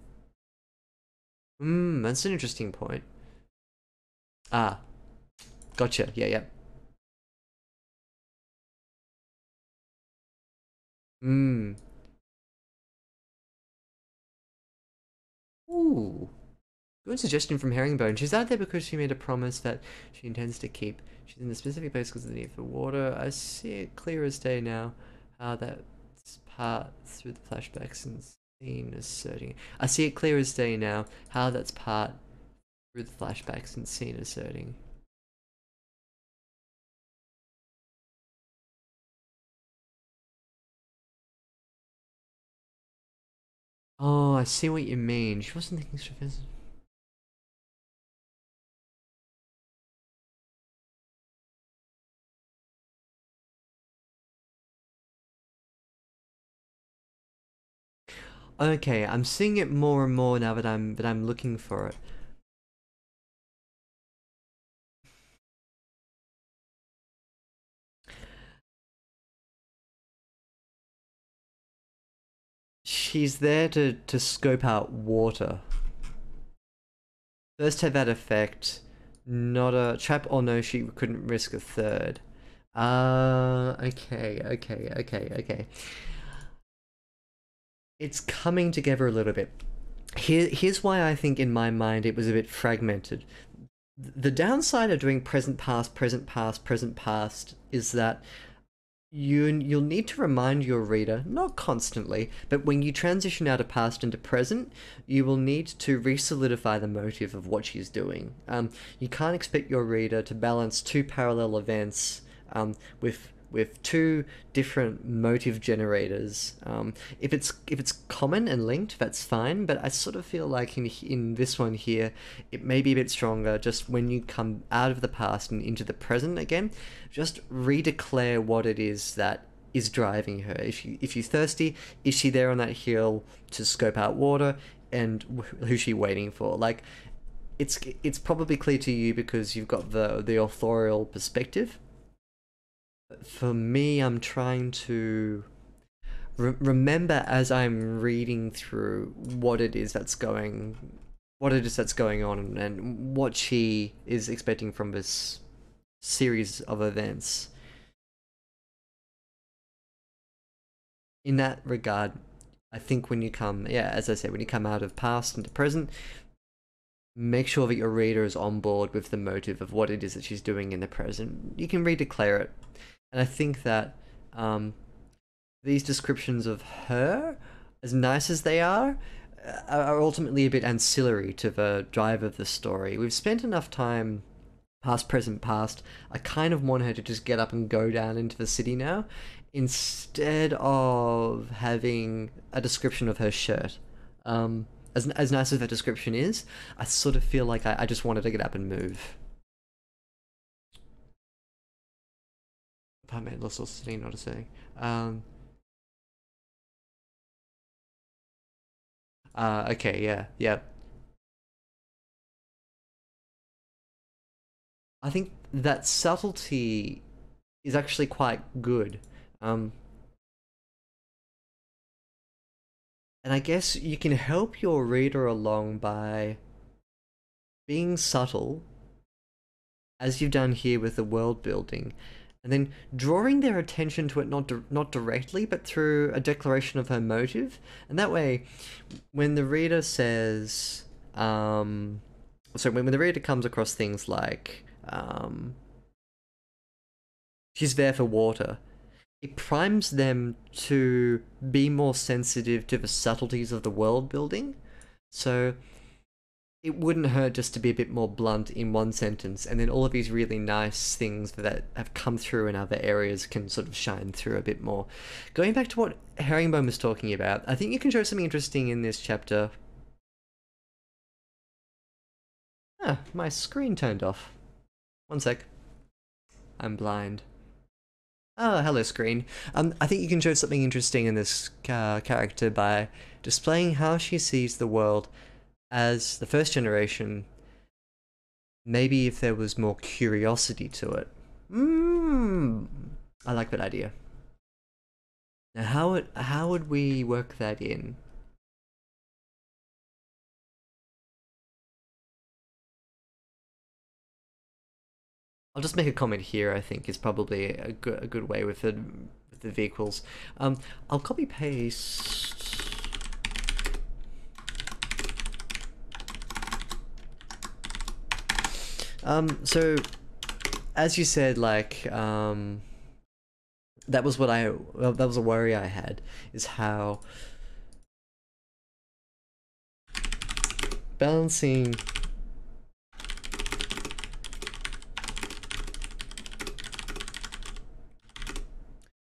That's an interesting point. Ah. Gotcha, yeah. Ooh. Good suggestion from Herringbone. She's out there because she made a promise that she intends to keep. She's in the specific place because of the need for water. I see it clear as day now how that's part through the flashbacks and scene asserting. I see it clear as day now how that's part through the flashbacks and scene asserting. Oh, I see what you mean. She wasn't thinking extravagant. Okay, I'm seeing it more and more now that I'm looking for it. She's there to scope out water. First have that effect, not a trap, or no, she couldn't risk a third. Okay. It's coming together a little bit. Here's why I think in my mind it was a bit fragmented. The downside of doing present past is that you'll need to remind your reader, not constantly, but when you transition out of past into present, you will need to re-solidify the motive of what she's doing. You can't expect your reader to balance two parallel events with two different motive generators. If it's common and linked, that's fine. But I sort of feel like in this one here, it may be a bit stronger. Just when you come out of the past and into the present again, just redeclare what it is that is driving her. If she's thirsty, is she there on that hill to scope out water, and who's she waiting for? Like, it's probably clear to you because you've got the authorial perspective. For me, I'm trying to remember as I'm reading through what it is that's going on, and what she is expecting from this series of events. In that regard, I think when you come, yeah, as I said, when you come out of past into present, make sure that your reader is on board with the motive of what it is that she's doing in the present. You can redeclare it. And I think that these descriptions of her, as nice as they are ultimately a bit ancillary to the drive of the story. We've spent enough time past, present, past. I kind of want her to just get up and go down into the city now, instead of having a description of her shirt. As nice as that description is, I sort of feel like I just wanted to get up and move. I made lots of sitting, not a saying. Okay, yeah. I think that subtlety is actually quite good. Um, and I guess you can help your reader along by being subtle, as you've done here with the world building, and then drawing their attention to it not directly, but through a declaration of her motive. And that way, when the reader says, so when the reader comes across things like, she's there for water, it primes them to be more sensitive to the subtleties of the world building. So it wouldn't hurt just to be a bit more blunt in one sentence, and then all of these really nice things that have come through in other areas can sort of shine through a bit more. Going back to what Herringbone was talking about, I think you can show something interesting in this chapter. Ah, my screen turned off. One sec. I'm blind. Oh, hello, screen. I think you can show something interesting in this character by displaying how she sees the world as the first generation. Maybe if there was more curiosity to it. I like that idea. Now, how would we work that in? I'll just make a comment here. I think is probably a good way with the vehicles. I'll copy paste. So as you said, like, that was that was a worry I had, is how balancing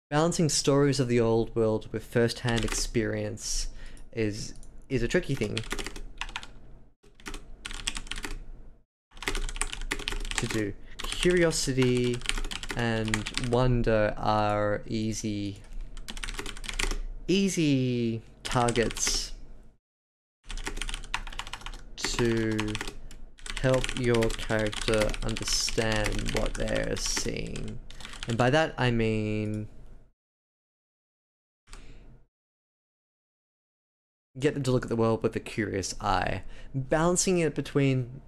balancing stories of the old world with first-hand experience is is a tricky thing to do. Curiosity and wonder are easy targets to help your character understand what they're seeing. And by that I mean get them to look at the world with a curious eye. Balancing it between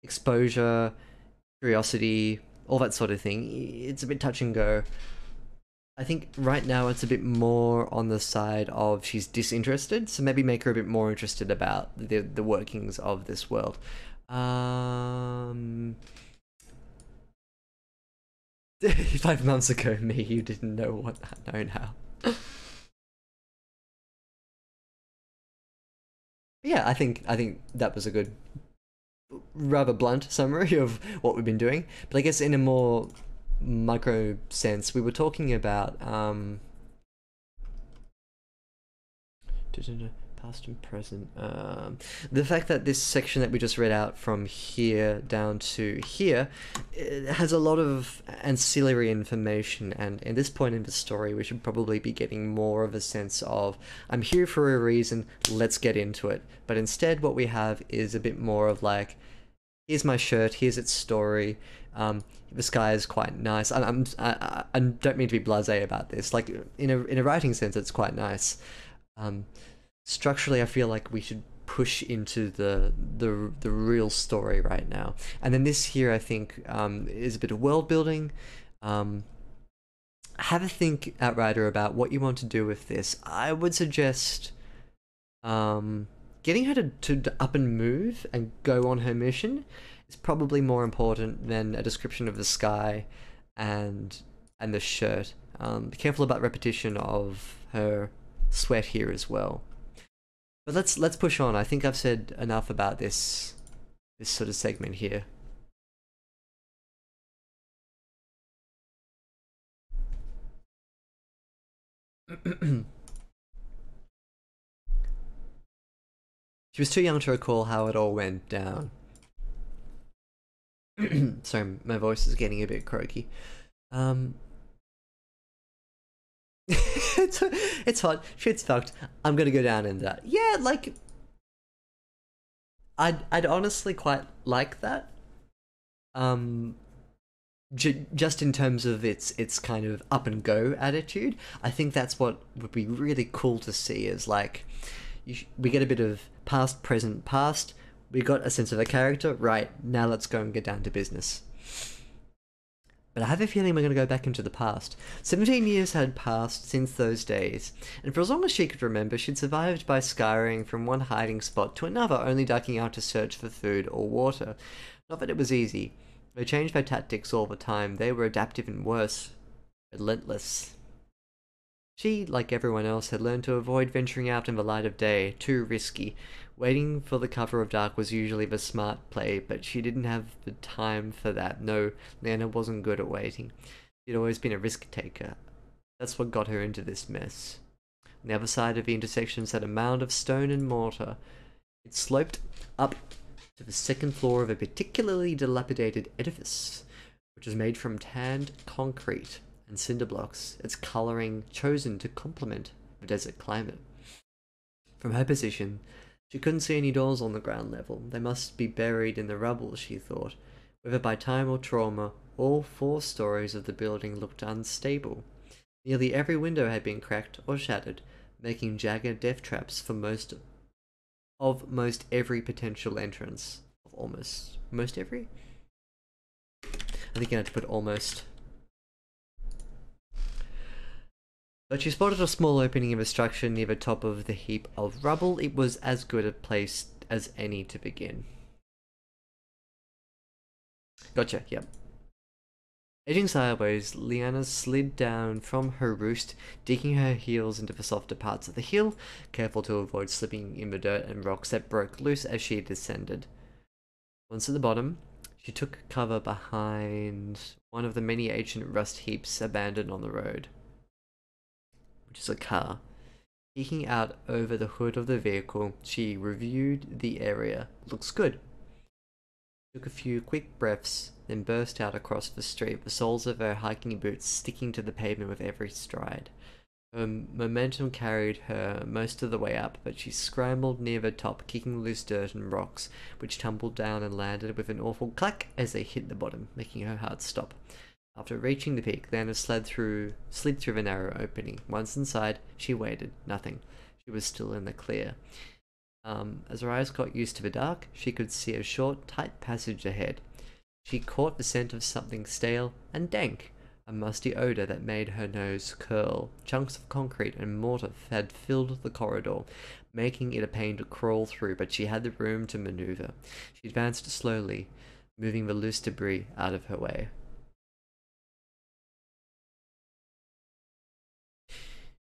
exposure, curiosity, all that sort of thing, it's a bit touch and go. I think right now it's a bit more on the side of she's disinterested, so maybe make her a bit more interested about the workings of this world. 5 months ago, me, you didn't know what I know now. Yeah, I think that was a good, rather blunt summary of what we've been doing. But I guess in a more micro sense, we were talking about past and present. The fact that this section that we just read out from here down to here, it has a lot of ancillary information, and at this point in the story we should probably be getting more of a sense of, I'm here for a reason, let's get into it. But instead what we have is a bit more of like, here's my shirt, here's its story, the sky is quite nice. I don't mean to be blasé about this, like in a writing sense it's quite nice. Structurally, I feel like we should push into the real story right now. And then this here, I think, is a bit of world building. Have a think, Outrider, about what you want to do with this. I would suggest getting her to up and move and go on her mission is probably more important than a description of the sky and the shirt. Be careful about repetition of her sweat here as well. But let's push on. I think I've said enough about this sort of segment here. She was too young to recall how it all went down. Sorry, my voice is getting a bit croaky. It's hot. Shit's fucked. I'm gonna go down in that. Yeah, like I'd honestly quite like that. Just in terms of its kind of up and go attitude. I think that's what would be really cool to see. Is like we get a bit of past, present, past. We got a sense of a character. Right, now let's go and get down to business. But I have a feeling we're going to go back into the past. 17 years had passed since those days, and for as long as she could remember, she'd survived by scurrying from one hiding spot to another, only ducking out to search for food or water. Not that it was easy. They changed their tactics all the time. They were adaptive and worse, relentless. She, like everyone else, had learned to avoid venturing out in the light of day, too risky. Waiting for the cover of dark was usually the smart play, but she didn't have the time for that. No, Leanna wasn't good at waiting. She'd always been a risk taker. That's what got her into this mess. On the other side of the intersection sat a mound of stone and mortar. It sloped up to the second floor of a particularly dilapidated edifice, which was made from tanned concrete and cinder blocks, its colouring chosen to complement the desert climate. From her position, she couldn't see any doors on the ground level. They must be buried in the rubble, she thought. Whether by time or trauma, all 4 stories of the building looked unstable. Nearly every window had been cracked or shattered, making jagged death traps for most every potential entrance. Most every? I think you had to put almost. But she spotted a small opening in the structure near the top of the heap of rubble. It was as good a place as any to begin. Gotcha, yep. Edging sideways, Leanna slid down from her roost, digging her heels into the softer parts of the hill, careful to avoid slipping in the dirt and rocks that broke loose as she descended. Once at the bottom, she took cover behind one of the many ancient rust heaps abandoned on the road. Which is a car. Peeking out over the hood of the vehicle, she reviewed the area. Looks good. Took a few quick breaths, then burst out across the street, the soles of her hiking boots sticking to the pavement with every stride. Her momentum carried her most of the way up, but she scrambled near the top, kicking loose dirt and rocks, which tumbled down and landed with an awful clack as they hit the bottom, making her heart stop. After reaching the peak, Leanna slid through the narrow opening. Once inside, she waited. Nothing. She was still in the clear. As her eyes got used to the dark, she could see a short, tight passage ahead. She caught the scent of something stale and dank, a musty odor that made her nose curl. Chunks of concrete and mortar had filled the corridor, making it a pain to crawl through, but she had the room to maneuver. She advanced slowly, moving the loose debris out of her way.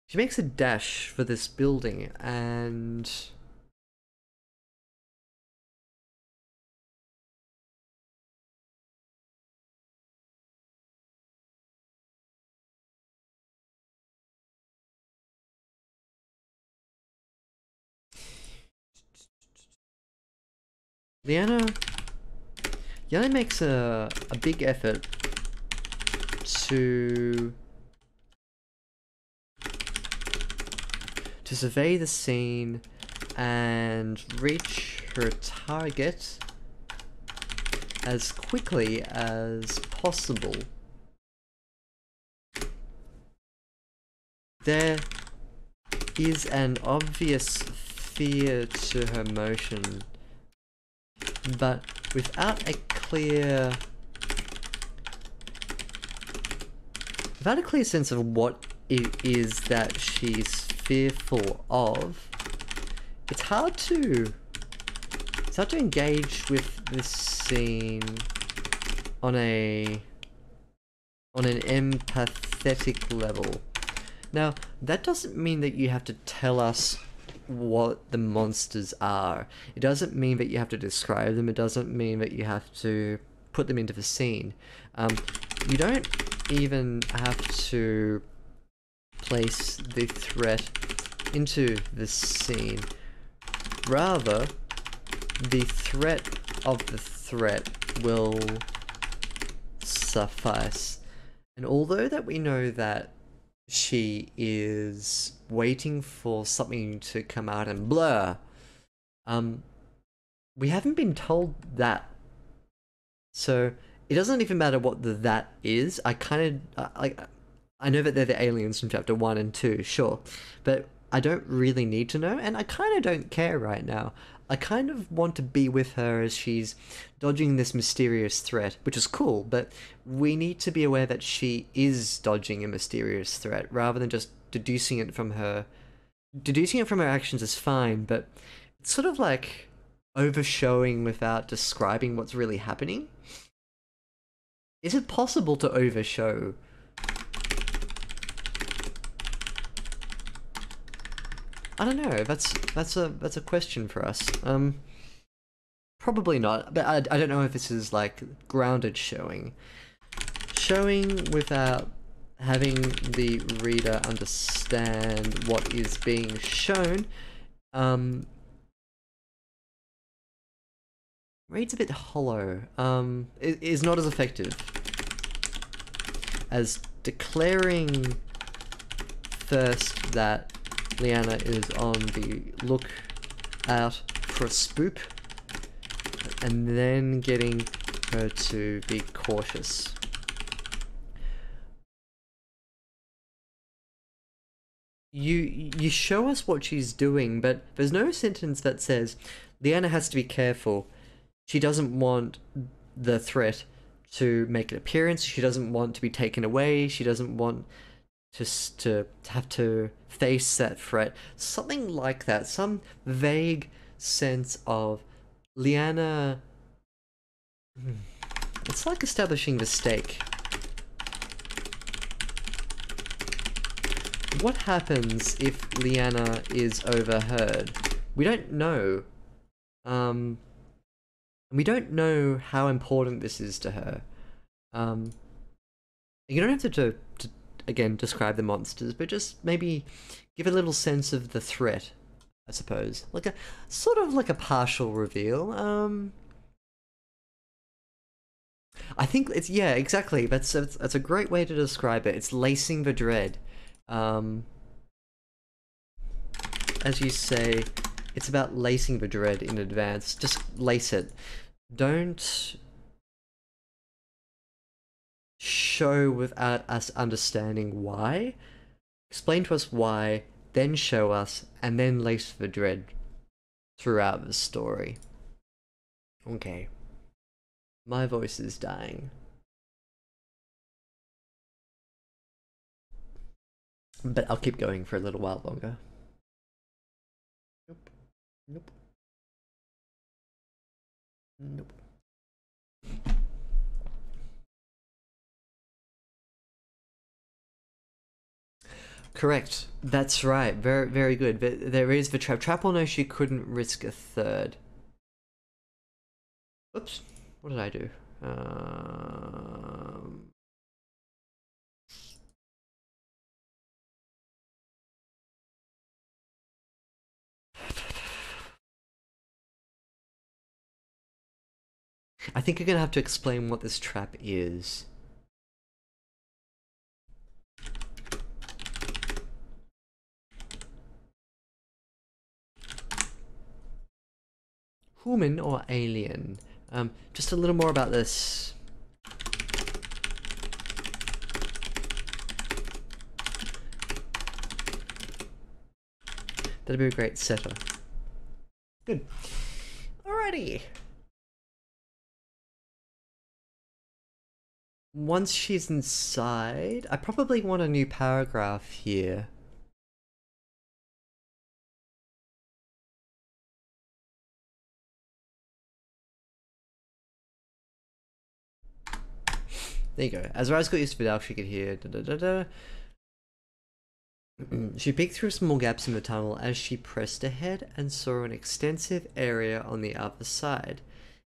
She makes a dash for this building, and Leanna makes a big effort to survey the scene and reach her target as quickly as possible. There is an obvious fear to her motion, but without a clear sense of what it is that she's fearful of, it's hard to engage with this scene on an empathetic level. Now, that doesn't mean that you have to tell us what the monsters are. It doesn't mean that you have to describe them. It doesn't mean that you have to put them into the scene. You don't even have to place the threat into the scene. Rather, the threat of the threat will suffice. And although that we know that she is waiting for something to come out and blur, we haven't been told that. So it doesn't even matter what the that is. I know that they're the aliens from chapter 1 and 2, sure, but I don't really need to know, and I kind of don't care right now. I kind of want to be with her as she's dodging this mysterious threat, which is cool, but we need to be aware that she is dodging a mysterious threat, rather than just deducing it from her. Deducing it from her actions is fine, but it's sort of like overshowing without describing what's really happening. Is it possible to overshow? I don't know. That's a question for us. Probably not. But I don't know if this is like grounded showing. Showing without having the reader understand what is being shown. Reads a bit hollow. It is not as effective as declaring first that Leanna is on the lookout for a spook, and then getting her to be cautious. You show us what she's doing, but there's no sentence that says Leanna has to be careful. She doesn't want the threat to make an appearance. She doesn't want to be taken away. She doesn't want to have to face that threat. Something like that. Some vague sense of Leanna. It's like establishing the stake. What happens if Leanna is overheard? We don't know. We don't know how important this is to her. You don't have again describe the monsters, but just maybe give a little sense of the threat, I suppose. Like a sort of like a partial reveal. I think it's, yeah, exactly. That's a great way to describe it. It's lacing the dread. As you say, it's about lacing the dread in advance. Just lace it. Don't show without us understanding why. Explain to us why, then show us, and then lace the dread throughout the story. Okay. My voice is dying. But I'll keep going for a little while longer. Nope. Nope. Nope. Correct. That's right. Very, very good. But there is the trap. Trap will know she couldn't risk a third. Oops. What did I do? I think you're gonna have to explain what this trap is. Human or alien? Just a little more about this. That'd be a great setter. Good. Alrighty. Once she's inside, I probably want a new paragraph here. There you go. As Rise got used to the dark, she could hear She peeked through small gaps in the tunnel as she pressed ahead and saw an extensive area on the other side.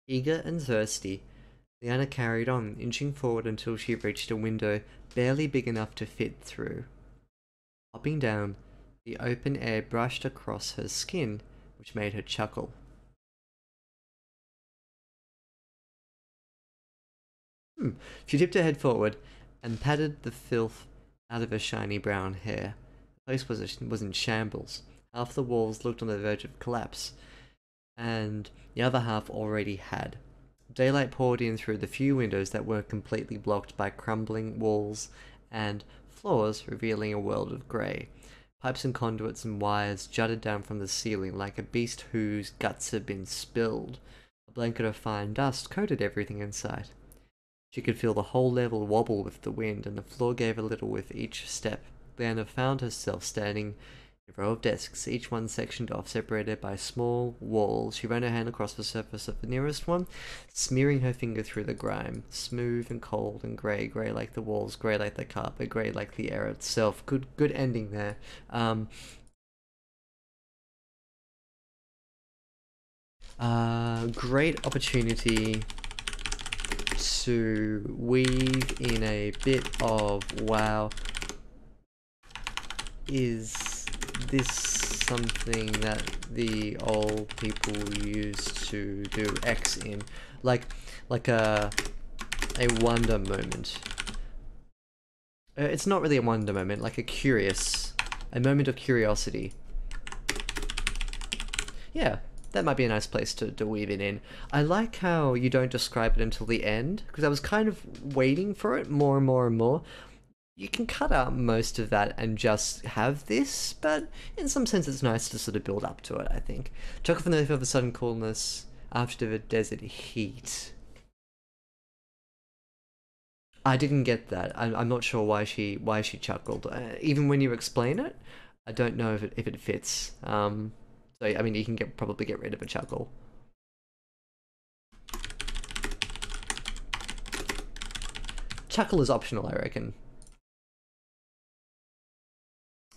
Eager and thirsty, Leanna carried on, inching forward until she reached a window barely big enough to fit through. Hopping down, the open air brushed across her skin, which made her chuckle. She tipped her head forward and patted the filth out of her shiny brown hair. The place was in shambles. Half the walls looked on the verge of collapse, and the other half already had. Daylight poured in through the few windows that were completely blocked by crumbling walls and floors, revealing a world of grey. Pipes and conduits and wires jutted down from the ceiling like a beast whose guts had been spilled. A blanket of fine dust coated everything in sight. She could feel the whole level wobble with the wind, and the floor gave a little with each step. Leanna found herself standing in a row of desks, each one sectioned off, separated by small walls. She ran her hand across the surface of the nearest one, smearing her finger through the grime. Smooth and cold and grey, grey like the walls, grey like the carpet, grey like the air itself. Good ending there. Great opportunity to weave in a bit of, wow, is this something that the old people used to do X in? Like a wonder moment. It's not really a wonder moment, like a moment of curiosity. Yeah. That might be a nice place to weave it in. I like how you don't describe it until the end, because I was kind of waiting for it more and more and more. You can cut out most of that and just have this, but in some sense it's nice to sort of build up to it, I think. Chuckle for the sudden coolness after the desert heat. I didn't get that. I'm not sure why she chuckled. Even when you explain it, I don't know if it fits. So, I mean, you can probably get rid of a chuckle. Chuckle is optional, I reckon.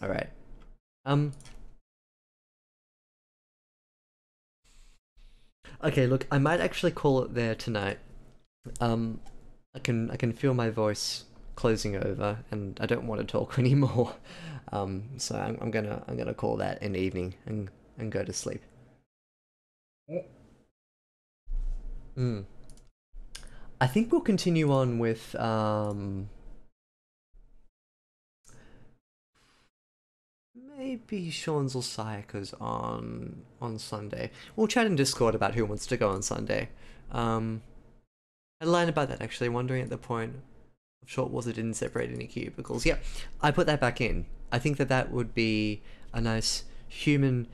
Alright. Okay, look, I might actually call it there tonight. I can feel my voice closing over, and I don't want to talk anymore. So I'm gonna call that an evening and go to sleep. Mm. I think we'll continue on with maybe Sean's or Sayaka's on Sunday. We'll chat in Discord about who wants to go on Sunday. I lied about that actually, wondering at the point of short was it didn't separate any cubicles. Yeah, I put that back in. I think that would be a nice human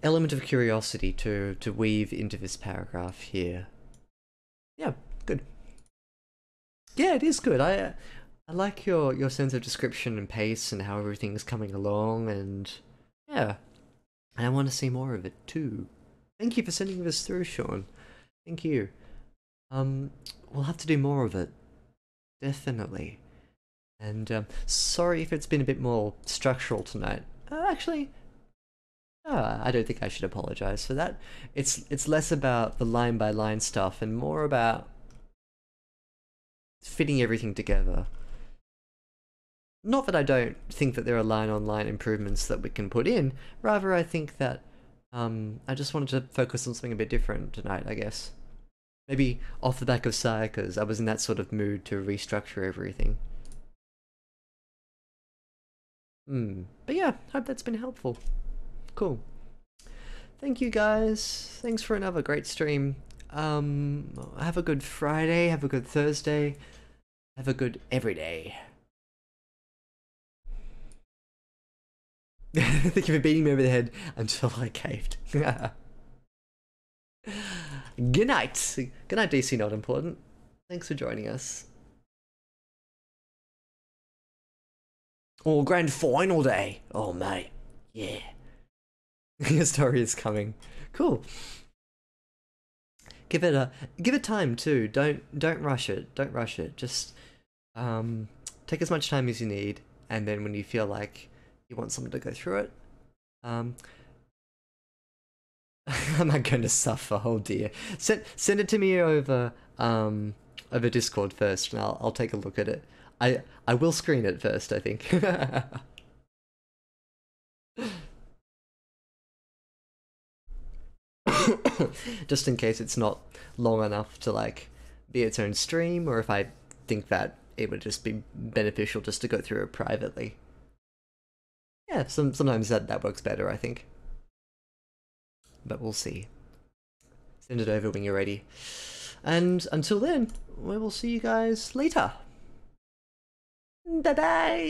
element of curiosity to weave into this paragraph here. Yeah, good. Yeah, it is good. I like your sense of description and pace and how everything's coming along, and yeah, I want to see more of it too. Thank you for sending this through, Sean. Thank you. We'll have to do more of it, definitely. And sorry if it's been a bit more structural tonight. Actually, I don't think I should apologize for that. It's less about the line by line stuff and more about fitting everything together. Not that I don't think that there are line on line improvements that we can put in. Rather, I think that I just wanted to focus on something a bit different tonight, I guess. Maybe off the back of Sayaka's, I was in that sort of mood to restructure everything. But yeah, hope that's been helpful. Cool. Thank you guys. Thanks for another great stream. Have a good Friday, have a good Thursday, have a good everyday. Thank you for beating me over the head until I caved. Good night. Good night, DC Not Important. Thanks for joining us. Oh, grand final day. Oh, mate. Yeah. Your story is coming. Cool. Give it time too. Don't rush it. Don't rush it. Just take as much time as you need, and then when you feel like you want someone to go through it, am I going to suffer? Oh dear. Send it to me over Discord first, and I'll take a look at it. I will screen it first, I think. Just in case it's not long enough to like be its own stream, or if I think that it would just be beneficial just to go through it privately. Yeah, sometimes that works better, I think. But we'll see. Send it over when you're ready. And until then, we will see you guys later. Bye-bye!